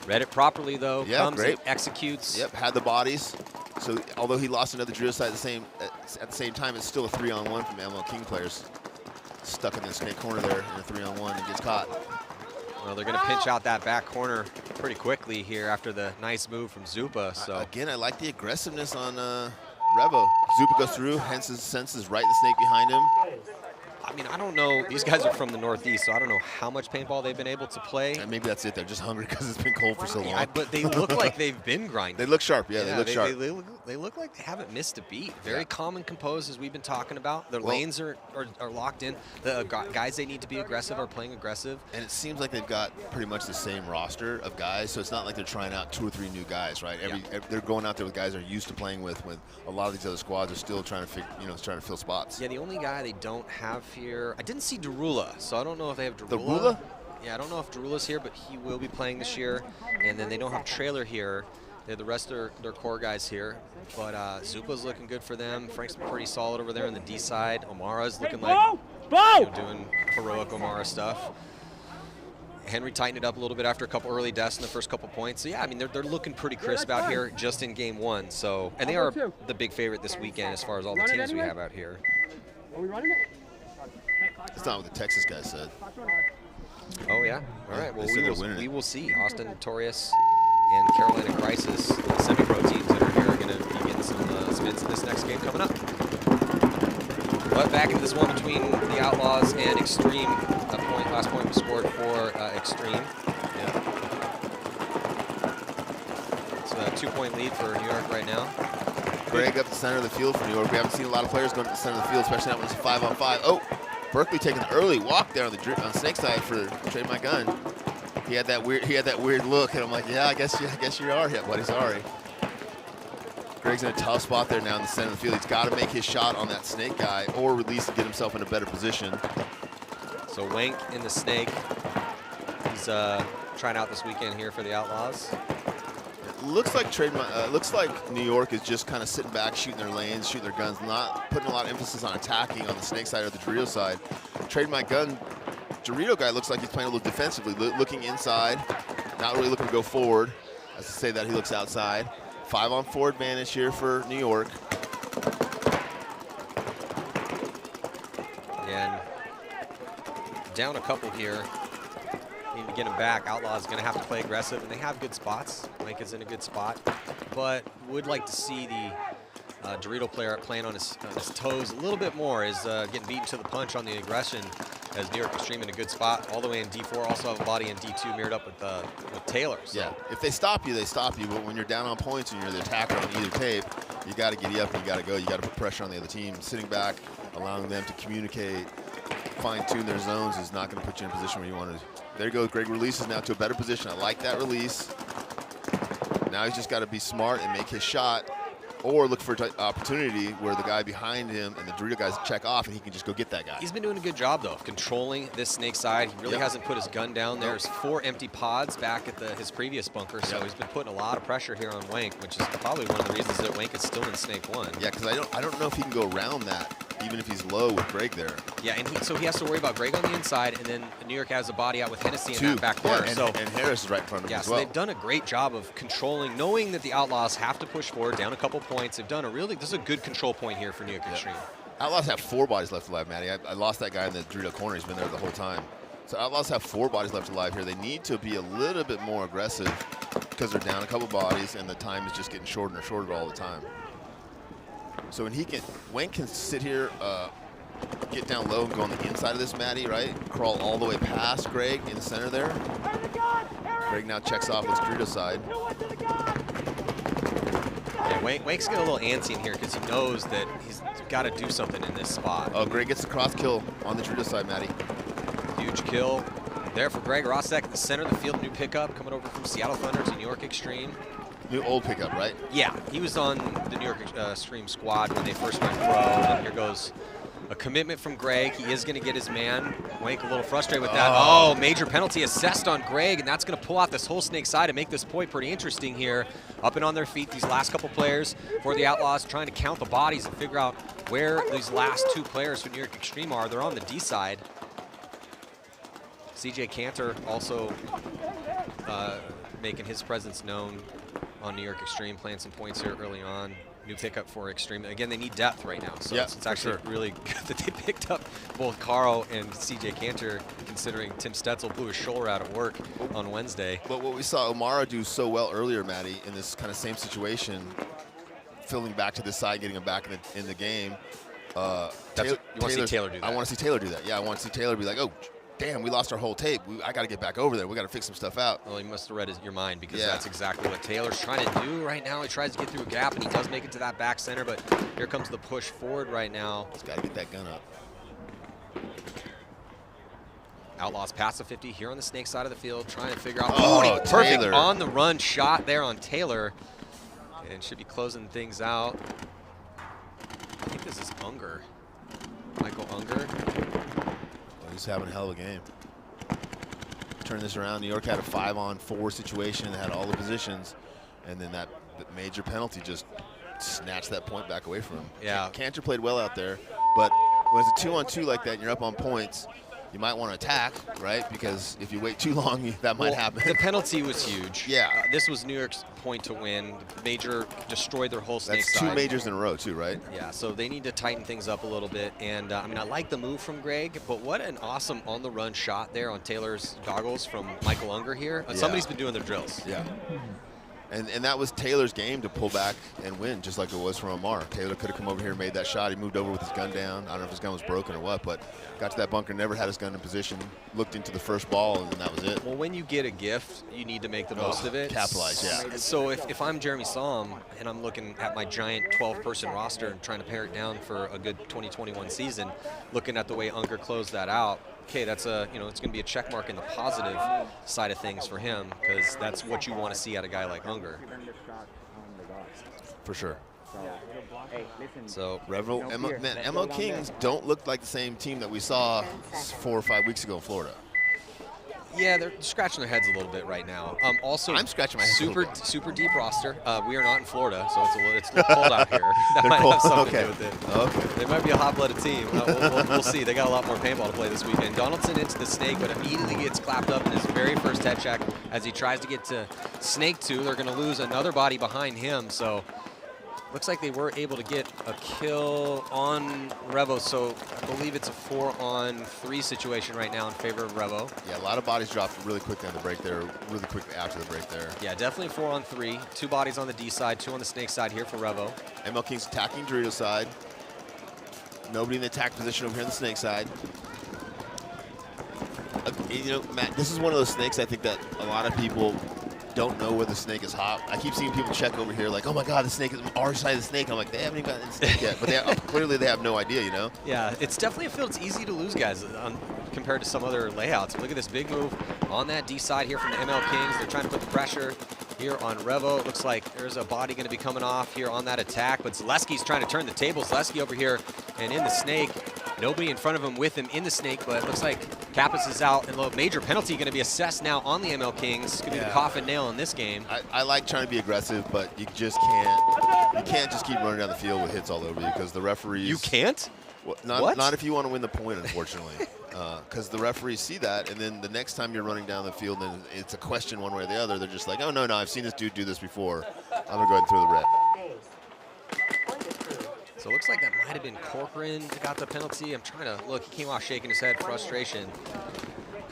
Read it properly though. Yeah, comes great. Executes. Yep, had the bodies. So although he lost another drill side at the same time, it's still a 3-on-1 from MLKings players. Stuck in the snake corner there in a 3-on-1 and gets caught. Well, they're going to pinch out that back corner pretty quickly here after the nice move from Zupa. So again, I like the aggressiveness on Revo. Zupa goes through, hence his senses right in the snake behind him. I mean, I don't know. These guys are from the Northeast, so I don't know how much paintball they've been able to play. And maybe that's it. They're just hungry because it's been cold for so long. But they look like they've been grinding. They look sharp. Yeah, they look sharp. They look like they haven't missed a beat. Very calm and composed, as we've been talking about. Their lanes are locked in. The guys they need to be aggressive are playing aggressive. And it seems like they've got pretty much the same roster of guys, so it's not like they're trying out 2 or 3 new guys, right? They're going out there with guys they're used to playing with. When a lot of these other squads are still trying to fill spots. Yeah, the only guy they don't have here, I didn't see Derula, so I don't know if they have Derula. Derula? Yeah, I don't know if Derula's here, but he will be playing this year. And then they don't have Trailer here. They have the rest of their core guys here. But Zupa's looking good for them. Frank's been pretty solid over there on the D side. Omara's looking like doing heroic Omara stuff. Henry tightened it up a little bit after a couple early deaths in the first couple points. So yeah, I mean they're looking pretty crisp out here just in game 1. So and they are the big favorite this weekend as far as all the teams we have out here. Are we running it? That's not what the Texas guy said. Oh yeah. All right. Well, we will see. Austin Notorious and Carolina Crisis, the semi-pro teams that are here, are going to be getting some spins in this next game coming up. But back into this one between the Outlaws and Xtreme. Last point was scored for Xtreme. Yeah. It's a 2-point lead for New York right now. Greg up the center of the field for New York. We haven't seen a lot of players going to the center of the field, especially not when it's a 5-on-5. Oh, Berkeley taking an early walk there on Snake side for Trademygun. He had that weird look, and I'm like, yeah, I guess you are hit, buddy. Sorry. Greg's in a tough spot there now in the center of the field. He's got to make his shot on that Snake guy or release to get himself in a better position. So Wank in the Snake. He's trying out this weekend here for the Outlaws. It looks like New York is just kind of sitting back, shooting their lanes, shooting their guns, not putting a lot of emphasis on attacking on the Snake side or the Dorito side. Trademygun, Dorito guy looks like he's playing a little defensively, looking inside, not really looking to go forward. As to say that, he looks outside. 5-on-4 advantage here for New York. And down a couple here. Need to get him back. Outlaws going to have to play aggressive, and they have good spots. Mike is in a good spot, but would like to see the Dorito player playing on his toes a little bit more. Is getting beaten to the punch on the aggression as New York Xtreme in a good spot. All the way in D4, also have a body in D2 mirrored up with Taylor. So. Yeah, if they stop you, they stop you. But when you're down on points and you're the attacker on either tape, you got to get you up and you got to go. You got to put pressure on the other team. Sitting back, allowing them to communicate, fine-tune their zones is not going to put you in a position where you want to. There you go. Greg releases now to a better position. I like that release. Now he's just got to be smart and make his shot, or look for an opportunity where the guy behind him and the Dorito guys check off and he can just go get that guy. He's been doing a good job, though, of controlling this Snake side. He really hasn't put his gun down. There's 4 empty pods back at his previous bunker, so he's been putting a lot of pressure here on Wank, which is probably one of the reasons that Wank is still in Snake 1. Yeah, because I don't know if he can go around that, even if he's low with Greg there. Yeah, and so he has to worry about Greg on the inside, and then New York has a body out with Hennessy in that back corner. And Harris is right in front of him as well. So they've done a great job of controlling, knowing that the Outlaws have to push forward, down a couple points. They've done this is a good control point here for New York Xtreme. Outlaws have 4 bodies left alive, Matty. I lost that guy in the Dorito corner. He's been there the whole time. So Outlaws have 4 bodies left alive here. They need to be a little bit more aggressive because they're down a couple bodies and the time is just getting shorter and shorter all the time. So when Wayne can sit here, get down low and go on the inside of this Matty, right? Crawl all the way past Greg in the center there. Greg now checks off his Dorito side. Yeah, Wake's getting a little antsy in here because he knows that he's got to do something in this spot. Oh, Greg gets the cross kill on the Dorito side, Matty. Huge kill there for Greg Rostek in the center of the field. New pickup coming over from Seattle Thunder to New York Xtreme. New old pickup, right? Yeah, he was on the New York Xtreme squad when they first went pro. And here goes a commitment from Greg. He is going to get his man. Wake a little frustrated with that. Oh, major penalty assessed on Greg, and that's going to pull out this whole Snake side and make this point pretty interesting here. Up and on their feet, these last couple players for the Outlaws, trying to count the bodies and figure out where these last 2 players for New York Xtreme are. They're on the D side. CJ Cantor also making his presence known on New York Xtreme, playing some points here early on. New pickup for Xtreme. Again, they need depth right now, so it's actually really good that they picked up both Carl and CJ Cantor, considering Tim Stetzel blew his shoulder out of work on Wednesday. But what we saw Omara do so well earlier, Matty, in this kind of same situation, filling back to the side, getting him back in the game, You want to see Taylor do that? I want to see Taylor do that. Yeah, I want to see Taylor be like, oh, damn, we lost our whole tape. I got to get back over there. We got to fix some stuff out. Well, he must have read your mind because that's exactly what Taylor's trying to do right now. He tries to get through a gap, and he does make it to that back center, but here comes the push forward right now. He's got to get that gun up. Outlaws pass the 50 here on the snake side of the field, trying to figure out. Oh, perfect Taylor. on the run shot there on Taylor, and should be closing things out. I think this is Unger, Michael Unger. Well, he's having a hell of a game. Turn this around. New York had a 5-on-4 situation, had all the positions, and then that major penalty just snatched that point back away from him. Yeah. Cantor played well out there, but when it's a 2-on-2 like that and you're up on points, you might want to attack, right? Because if you wait too long, that might happen. The penalty was huge. Yeah. This was New York's point to win. Major destroyed their whole snake That's side. 2 majors in a row, too, right? Yeah, so they need to tighten things up a little bit. And, I mean, I like the move from Greg, but what an awesome on-the-run shot there on Taylor's goggles from Michael Unger here. Somebody's been doing their drills. Yeah. And that was Taylor's game to pull back and win, just like it was from Omar. Taylor could have come over here and made that shot. He moved over with his gun down. I don't know if his gun was broken or what, but got to that bunker, never had his gun in position, looked into the first ball, and then that was it. Well, when you get a gift, you need to make the most of it. Capitalize, yeah. So if I'm Jeremy Somm and I'm looking at my giant 12-person roster and trying to pare it down for a good 2021 season, looking at the way Unger closed that out, okay, that's it's going to be a check mark in the positive side of things for him, because that's what you want to see out of a guy like Unger. For sure. So Revo, MLKings don't look like the same team that we saw 4 or 5 weeks ago in Florida. yeah, they're scratching their heads a little bit right now. Also, I'm scratching my head. Super deep roster. We are not in Florida, so it's a little cold out here. That might have something to do with it. Okay. They might be a hot-blooded team. We'll see. They got a lot more paintball to play this weekend. Donaldson into the snake, but immediately gets clapped up in his very first head check as he tries to get to snake 2. They're going to lose another body behind him, so looks like they were able to get a kill on Revo, so I believe it's a 4-on-3 situation right now in favor of Revo. Yeah, a lot of bodies dropped really quickly on the break there, really quickly after the break there. Yeah, definitely 4-on-3. 2 bodies on the D side, 2 on the snake side here for Revo. MLKings attacking Dorito side. Nobody in the attack position over here on the snake side. Matt, this is one of those snakes I think that a lot of people don't know where the snake is hot. I keep seeing people check over here like, oh my God, the snake is on our side of the snake. I'm like, they haven't even gotten the snake yet. But clearly they have no idea, you know? Yeah, it's definitely a field it's easy to lose guys compared to some other layouts. Look at this big move on that D side here from the MLKings. They're trying to put the pressure here on Revo. It looks like there's a body going to be coming off here on that attack, but Zaleski's trying to turn the table. Zaleski over here and in the snake. Nobody in front of him with him in the snake, but it looks like Kappas is out, and a major penalty going to be assessed now on the MLKings. It's going to be the coffin nail in this game. I like trying to be aggressive, but you just can't. You can't just keep running down the field with hits all over you because the referees. You can't? Well, What? Not if you want to win the point, unfortunately. Because the referees see that, and then the next time you're running down the field and it's a question one way or the other, they're just like, oh, no, I've seen this dude do this before. I'm going to go ahead and throw the red. So it looks like that might have been Corcoran that got the penalty. I'm trying to look. He came off shaking his head, frustration.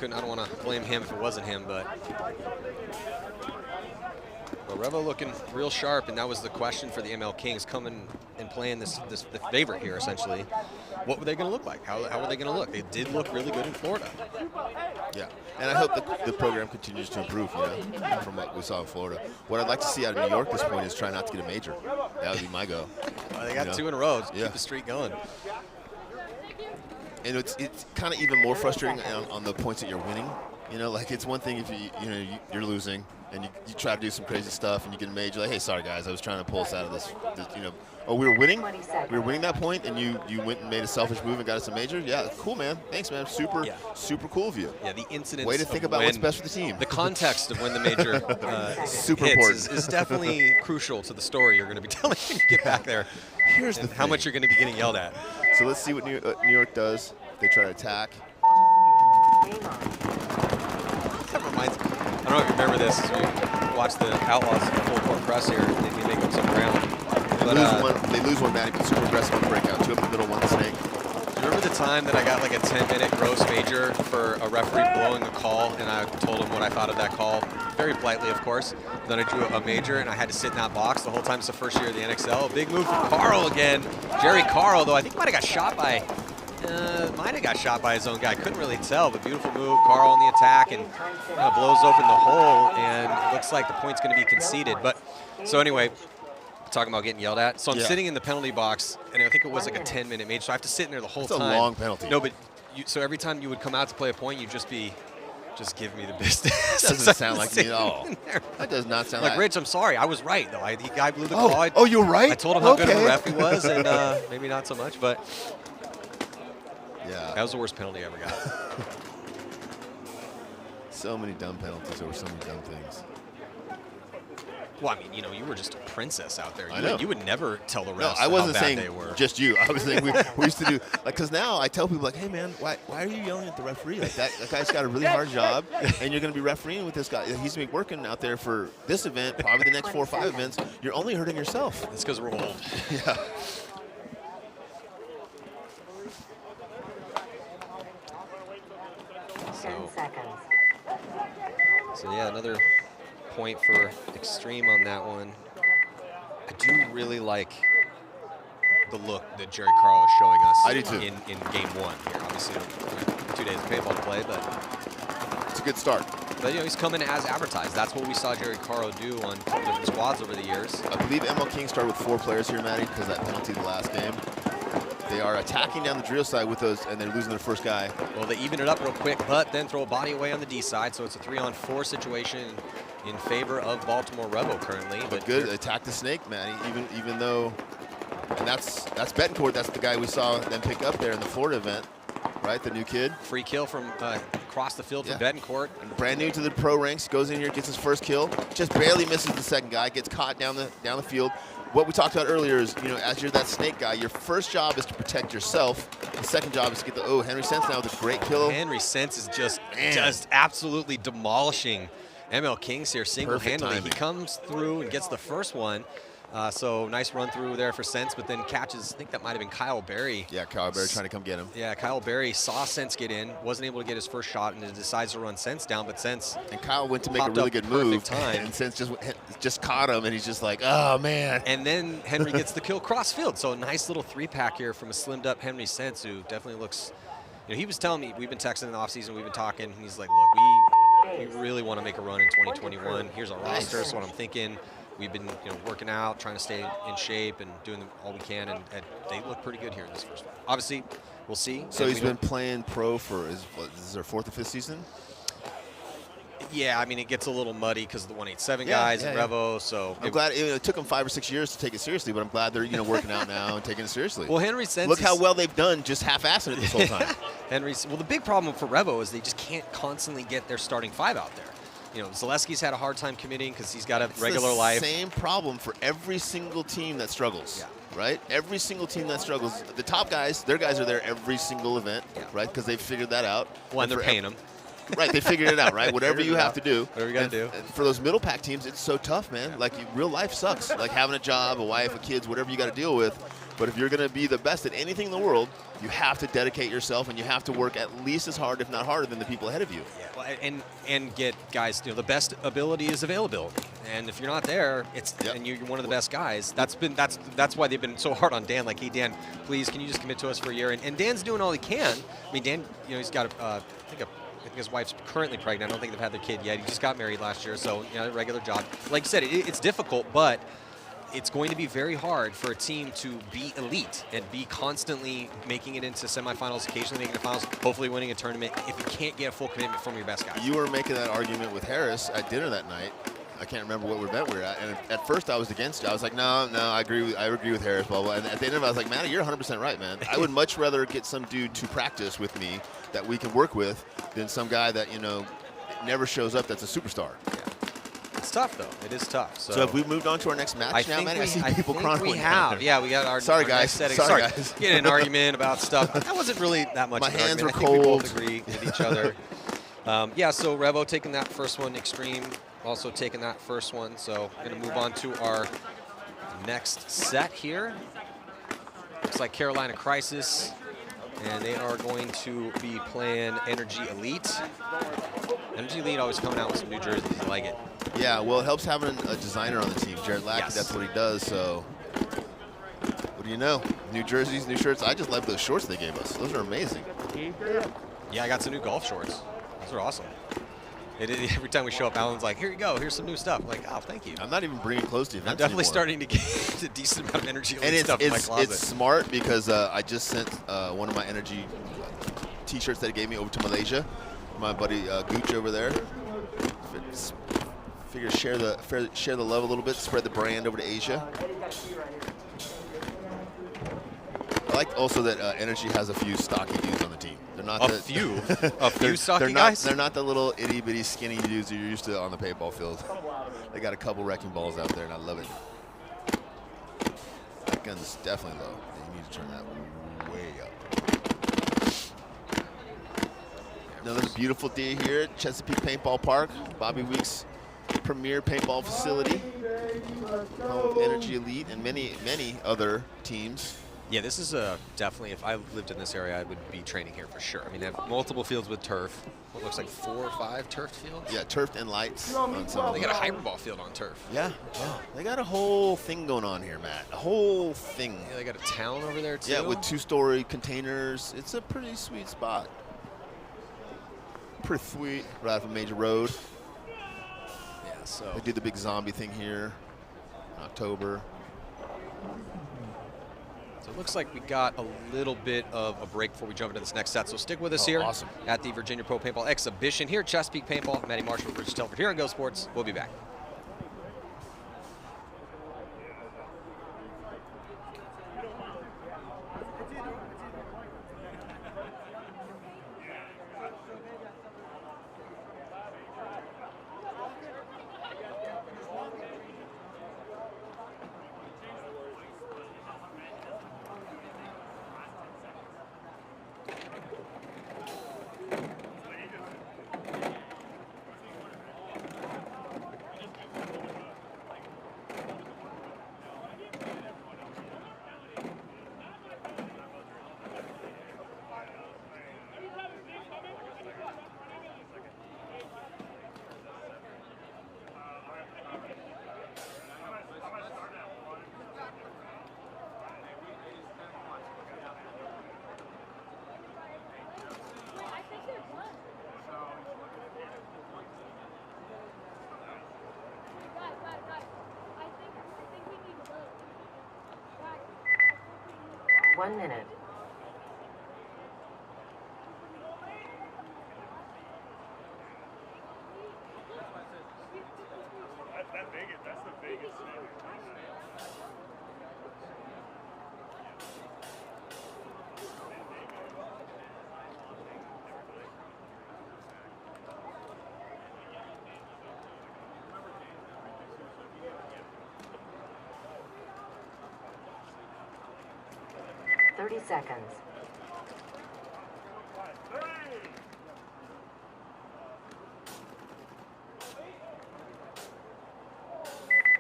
I don't want to blame him if it wasn't him, but Revo looking real sharp, and that was the question for the MLKings coming and playing the favorite here, essentially. What were they going to look like? How were they going to look? They did look really good in Florida. Yeah, and I hope the program continues to improve, from what we saw in Florida. What I'd like to see out of New York at this point is try not to get a major. That would be my go. They got 2 in a row. Keep the streak going. And it's kind of even more frustrating on the points that you're winning. Like it's one thing if you're losing and you try to do some crazy stuff and you get a major. Like, hey, sorry guys, I was trying to pull us out of this. Oh, we were winning. We were winning that point, and you went and made a selfish move and got us a major. Yeah, cool, man. Thanks, man. Super cool of you. Yeah, the incidents. Way to think about what's best for the team. The context of when the major super hits important is definitely crucial to the story you're going to be telling when you get back there. Here's the thing. How much you're going to be getting yelled at. So let's see what New York does. They try to attack. That reminds me. I don't know if you remember this. As we watched the Outlaws full court press here. They make up some ground. They lose one, Matty, but super aggressive on the breakout. 2 up in the middle, 1 snake. Do you remember remember the time that I got like a 10-minute gross major for a referee blowing a call, and I told him what I thought of that call, very politely, of course. Then I drew a major, and I had to sit in that box the whole time. It's the first year of the NXL. Big move from Carl again. Jerry Carl, though, I think might have got shot by his own guy. Couldn't really tell, but beautiful move. Carl on the attack and blows open the hole, and it looks like the point's going to be conceded. But so anyway, talking about getting yelled at. So I'm sitting in the penalty box, and I think it was like a 10-minute major, so I have to sit in there the whole time. It's a long penalty. No, but so every time you would come out to play a point, you'd just be, just give me the business. Doesn't sound like me at all. That does not sound like Rich, I'm sorry. I was right, though. The guy blew the call. Oh, you were right? I told him how good of a ref he was, and maybe not so much, but yeah, that was the worst penalty I ever got. So many dumb penalties over so many dumb things. Well, I mean, you were just a princess out there. I know. You would never tell the refs I wasn't how bad saying they were. just you. I was saying we used to do, like, because now I tell people, like, hey, man, why are you yelling at the referee? Like, that guy's got a really hard job, and you're going to be refereeing with this guy. He's going to be working out there for this event, probably the next 4 or 5 events. You're only hurting yourself. It's because we're old. Yeah. So yeah, another point for Xtreme on that one. I do really like the look that Jerry Carl is showing us. I do too. In game 1 here. Obviously, 2 days of paintball to play, but it's a good start. But he's coming as advertised. That's what we saw Jerry Carl do on different squads over the years. I believe MLKings started with 4 players here, Matty, because that penalty the last game. They are attacking down the drill side with those, and they're losing their first guy. Well, they even it up real quick, but then throw a body away on the D side, so it's a 3-on-4 situation in favor of Baltimore Revo currently. But good, attack the snake, Matty, even though, and that's Betancourt. That's the guy we saw them pick up there in the Florida event, right? The new kid. Free kill from across the field from Betancourt. And brand new to the pro ranks, goes in here, gets his first kill, just barely misses the second guy, gets caught down the field. What we talked about earlier is, as you're that snake guy, your first job is to protect yourself. The second job is to get the, Henry Sense now with a great kill. Henry Sense is just absolutely demolishing MLKings here single-handedly. He comes through and gets the first one. So nice run through there for Sense, but then catches, I think that might have been Kyle Berry. Yeah, Kyle Berry trying to come get him. Yeah, Kyle Berry saw Sense get in, wasn't able to get his first shot, and decides to run Sense down, but Sense and Kyle went to make a really good move, and Sense just caught him, and he's just like, oh, man. And then Henry gets the kill cross field. So a nice little 3-pack here from a slimmed-up Henry Sense, who definitely looks, he was telling me, we've been texting in the offseason, we've been talking, and he's like, look, we really want to make a run in 2021. Here's our roster, so what I'm thinking. We've been working out, trying to stay in shape and doing all we can, and they look pretty good here in this first one. Obviously, we'll see. So he's been playing pro for, this is their 4th or 5th season? Yeah, I mean, it gets a little muddy because of the 187 guys and Revo, so. I'm glad it took them 5 or 6 years to take it seriously, but I'm glad they're working out now and taking it seriously. Well, Henry Sense. Look how well they've done just half-assing it this whole time. Well, the big problem for Revo is they just can't constantly get their starting 5 out there. Zaleski's had a hard time committing because he's got a regular life. Same problem for every single team that struggles, right? Every single team that struggles. The top guys, their guys are there every single event, right? Because they've figured that out. Well, and they're paying them. Right, they figured it out, right? Whatever you have to do. Whatever you got to do. And for those middle pack teams, it's so tough, man. Like, real life sucks. Like having a job, a wife, a kids, whatever you got to deal with. But if you're going to be the best at anything in the world, you have to dedicate yourself, and you have to work at least as hard, if not harder, than the people ahead of you. Yeah, well, and get guys. The best ability is availability, and if you're not there, and you're one of the best guys. That's why they've been so hard on Dan. Like, hey, Dan, please, can you just commit to us for a year? And Dan's doing all he can. I mean, Dan, he's got I think his wife's currently pregnant. I don't think they've had their kid yet. He just got married last year, so a regular job. Like you said, it's difficult, but it's going to be very hard for a team to be elite and be constantly making it into semifinals, occasionally making the finals, hopefully winning a tournament if you can't get a full commitment from your best guys. You were making that argument with Harris at dinner that night. I can't remember what event we were at, and at first I was against it. I was like, no, I agree with Harris, blah, blah. And at the end of it, I was like, Matty, you're 100% right, man. I would much rather get some dude to practice with me that we can work with than some guy that, never shows up that's a superstar. Yeah. It's tough, though. It is tough. So have we moved on to our next match now, Matty? I see people crying. We have. Yeah, we got our Sorry, our guys. Sorry, guys. Getting an argument about stuff. That wasn't really that much My of an hands argument. were cold. I think we both agree with each other. So Revo taking that first one. Xtreme also taking that first one. So we're going to move on to our next set here. Looks like Carolina Crisis And they are going to be playing NRG Elite. NRG Elite always coming out with some new jerseys. I like it. Yeah, well, it helps having a designer on the team. Jared Lackey, Yes. that's what he does, so what do you know? New jerseys, new shirts. I just love those shorts they gave us. Those are amazing. Yeah, I got some new golf shorts. Those are awesome. Every time we show up, Alan's like, here you go, here's some new stuff. I'm like, oh, thank you. I'm not even bringing clothes to events I'm definitely anymore. starting to get a decent amount of energy And stuff in my closet. it's smart because I just sent one of my energy T-shirts that he gave me over to Malaysia. My buddy Gooch over there. Figure share the love a little bit, spread the brand over to Asia. I like also that Energy has a few stocky dudes on the team. They're not a few stocky guys. They're not the little itty bitty skinny dudes you're used to on the paintball field. They got a couple wrecking balls out there, and I love it. That gun's definitely low. You need to turn that way up. Another beautiful day here at Chesapeake Paintball Park, Bobby Weeks' premier paintball facility, home of Energy Elite and many other teams. Yeah, this is definitely, if I lived in this area, I would be training here for sure. I mean, they have multiple fields with turf. What looks like 4 or 5 turfed fields? Yeah, turfed and lights on some of They them. got a hybrid ball field on turf. Yeah, they got a whole thing going on here, Matt. A whole thing. Yeah, they got a town over there, too. Yeah, with 2-story containers. It's a pretty sweet spot. Pretty sweet, right off a major road. Yeah, so. They did the big zombie thing here in October. So it looks like we got a little bit of a break before we jump into this next set. So stick with us here awesome. at the Virginia Pro Paintball Exhibition here at Chesapeake Paintball. Matty Marshall, Rich Telford here on Go Sports. We'll be back. One minute. That's the biggest thing. Seconds.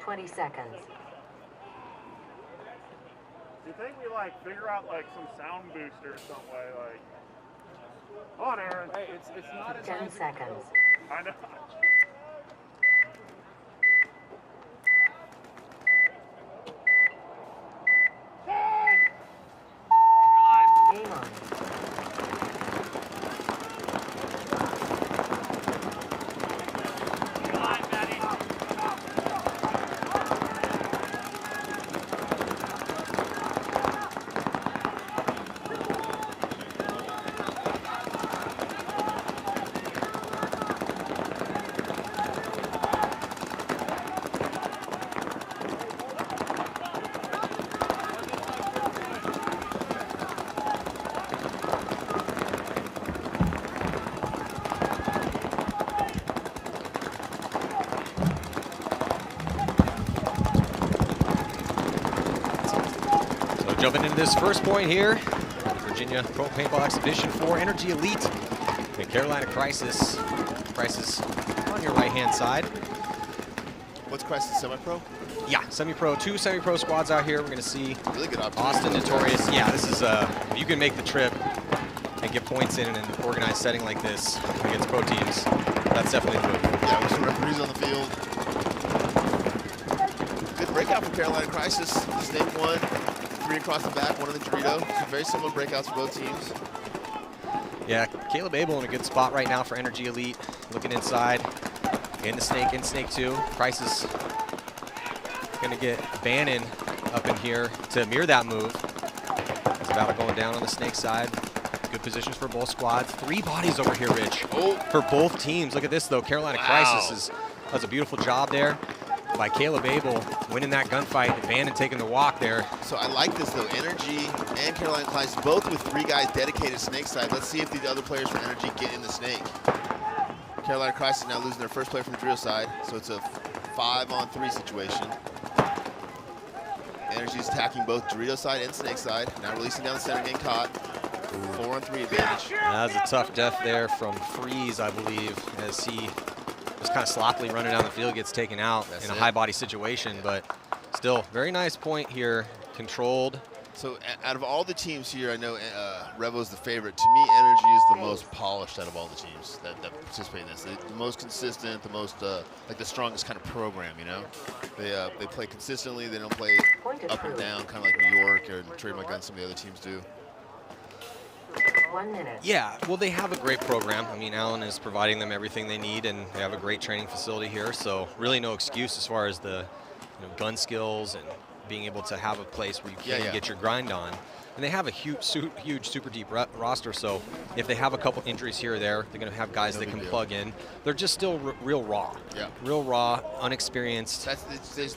20 seconds. Do you think we like figure out like some sound booster or some way? Like, on Aaron. Hey, it's not as 10 seconds. I know. Game on. Jumping into this first point here, the Virginia Pro Paintball Exhibition for NRG Elite, the Carolina Crisis. Crisis on your right-hand side. What's Crisis Semi-Pro? Yeah, semi-pro, 2 semi-pro squads out here. We're going to see Really good opportunity. Austin Notorious. Yeah, this is, if you can make the trip and get points in an organized setting like this against pro teams, that's definitely the move. Yeah, with some referees on the field. Good breakout from Carolina Crisis. Snake one, 3 across the back, 1 in the Dorito. Some very similar breakouts for both teams. Yeah, Caleb Abel in a good spot right now for NRG Elite. Looking inside, in the snake, in snake 2. Crisis gonna get Bannon up in here to mirror that move. It's battle going down on the snake side. Good positions for both squads. 3 bodies over here, Rich, for both teams. Look at this, though. Carolina Crisis does a beautiful job there by Caleb Abel winning that gunfight, and Bannon taking the walk there. So I like this, though. NRG and Carolina Crisis, both with 3 guys dedicated snake side. Let's see if the other players from NRG get in the snake. Carolina Crisis now losing their first player from the drill side, so it's a 5-on-3 situation. NRG's attacking both Dorito side and snake side. Now releasing down the center, getting caught. 4-on-3 advantage. That was a tough death there from Freeze, I believe, as he was kind of sloppily running down the field, gets taken out in a high body situation, but still very nice point here, controlled. So out of all the teams here, I know Revo's the favorite. To me, NRG is the most polished out of all the teams that participate in this. The most consistent, the most like the strongest kind of program. You know, they play consistently. They don't play up and down, kind of like New York or Trademygun, some of the other teams do. 1 minute. Yeah, well, they have a great program. I mean, Allen is providing them everything they need, and they have a great training facility here. So really no excuse as far as the gun skills and being able to have a place where you can get your grind on. And they have a huge super deep roster, so if they have a couple injuries here or there, they're going to have guys that can plug in. They're just still real raw. Yeah. Real raw, unexperienced.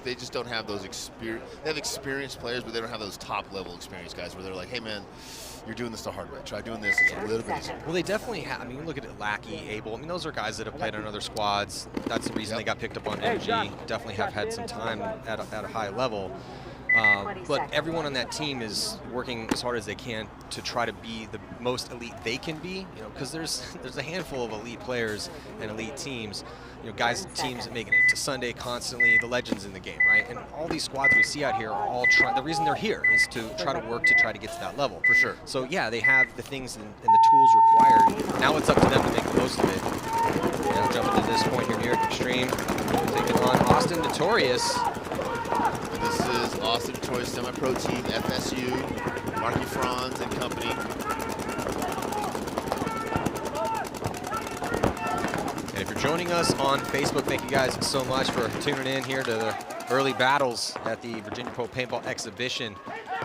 They just don't have those experience. They have experienced players, but they don't have those top-level experienced guys where they're like, hey, man, you're doing this the hard way. Try doing this. It's a little bit easier. Well, they definitely have. I mean, look at it, Lackey, Abel. I mean, those are guys that have played on other squads. That's the reason they got picked up on NRG. Definitely have had some time at a high level. But everyone on that team is working as hard as they can to try to be the most elite they can be, because there's a handful of elite players and elite teams, guys, teams that making it to Sunday constantly, the legends in the game, right? And all these squads we see out here are all trying. The reason they're here is to try to work to try to get to that level, for sure. So yeah, they have the things and the tools required. Now it's up to them to make the most of it. Now jumping to this point here, New York Xtreme taking on Austin Notorious. This is Austin Notorious semi-pro team, FSU, Marky Franz and company. And if you're joining us on Facebook, thank you guys so much for tuning in here to the early battles at the Virginia Pro Paintball Exhibition.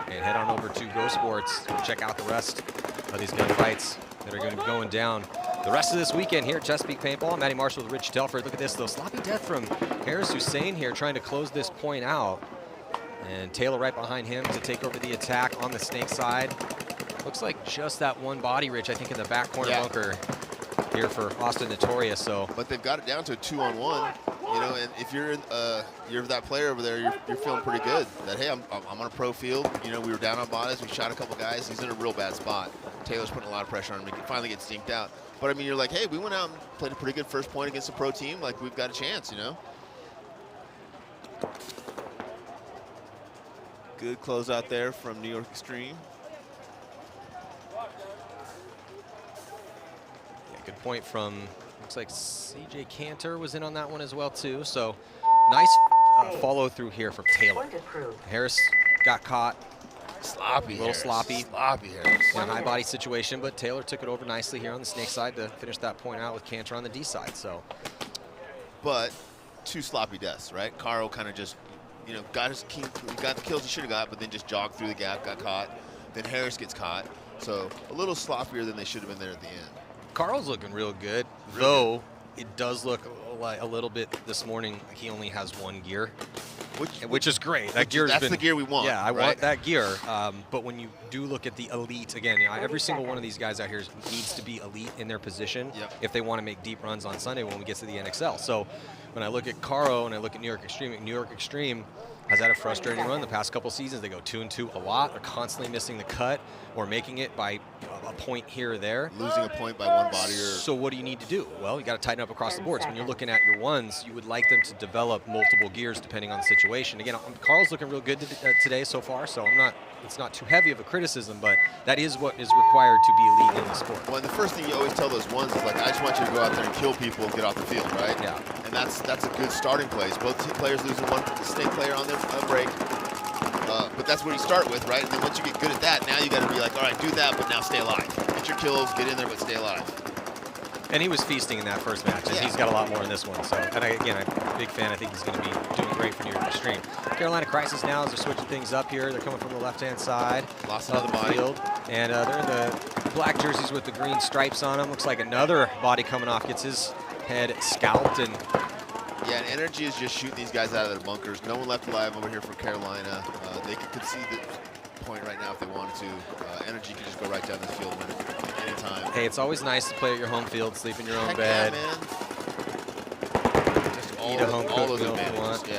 And head on over to Go Sports to check out the rest of these gunfights that are going to be going down the rest of this weekend here at Chesapeake Paintball. I'm Matty Marshall with Rich Telford. Look at this, though. Sloppy death from Harris Hussein here, trying to close this point out. And Taylor right behind him to take over the attack on the snake side. Looks like just that one body, Rich, I think, in the back corner bunker here for Austin Notorious. So, but they've got it down to a 2-on-1. And if you're that player over there, you're feeling pretty good. That hey, I'm on a pro field. We were down on bodies. We shot a couple guys. He's in a real bad spot. Taylor's putting a lot of pressure on him. He can finally get stinked out. But I mean, you're like, hey, we went out and played a pretty good first point against a pro team. Like, we've got a chance, Good close out there from New York Xtreme. Yeah, good point from, looks like CJ Cantor was in on that one as well too. So nice follow through here from Taylor. Harris got caught. Sloppy, a little sloppy. Sloppy Harris. In a high body situation, but Taylor took it over nicely here on the snake side to finish that point out with Cantor on the D side. So, but 2 sloppy deaths, right? Carl kind of just, got the kills he should have got, but then just jogged through the gap, got caught. Then Harris gets caught. So a little sloppier than they should have been there at the end. Carl's looking real good, though it does look like a little bit this morning like he only has 1 gear. Which is great. That's the gear we want. Yeah, I want that gear. But when you do look at the elite, again, every single one of these guys out here needs to be elite in their position if they want to make deep runs on Sunday when we get to the NXL. So when I look at Caro and I look at New York Xtreme has had a frustrating run the past couple seasons. They go 2-2 a lot. They're constantly missing the cut or making it by a point here or there. Losing a point by one body. So what do you need to do? Well, you got to tighten up across the board. So when you're looking at your ones, you would like them to develop multiple gears depending on the situation. Again, Carl's looking real good today so far, so it's not too heavy of a criticism, but that is what is required to be elite in the sport. Well, and the first thing you always tell those ones is like, I just want you to go out there and kill people and get off the field, right? Yeah. And that's a good starting place. Both players losing one snake player on their break. But that's where you start with, right? And then once you get good at that, now you got to be like, all right, do that, but now stay alive. Get your kills, get in there, but stay alive. And he was feasting in that first match, and he's got a lot more in this one. So, and again, I'm a big fan. I think he's going to be doing great for New York Xtreme. Carolina Crisis now as they're switching things up here. They're coming from the left-hand side Lost of another the body. field. And they're in the black jerseys with the green stripes on them. Looks like another body coming off gets his head scalped. And yeah, and NRG is just shooting these guys out of their bunkers. No one left alive over here from Carolina. They could concede the point right now if they wanted to. NRG could just go right down the field anytime. hey, it's always nice to play at your home field, sleep in your own Heck bed. yeah, man. Just Eat a home all cooked those meal if you advantages. want. Yeah.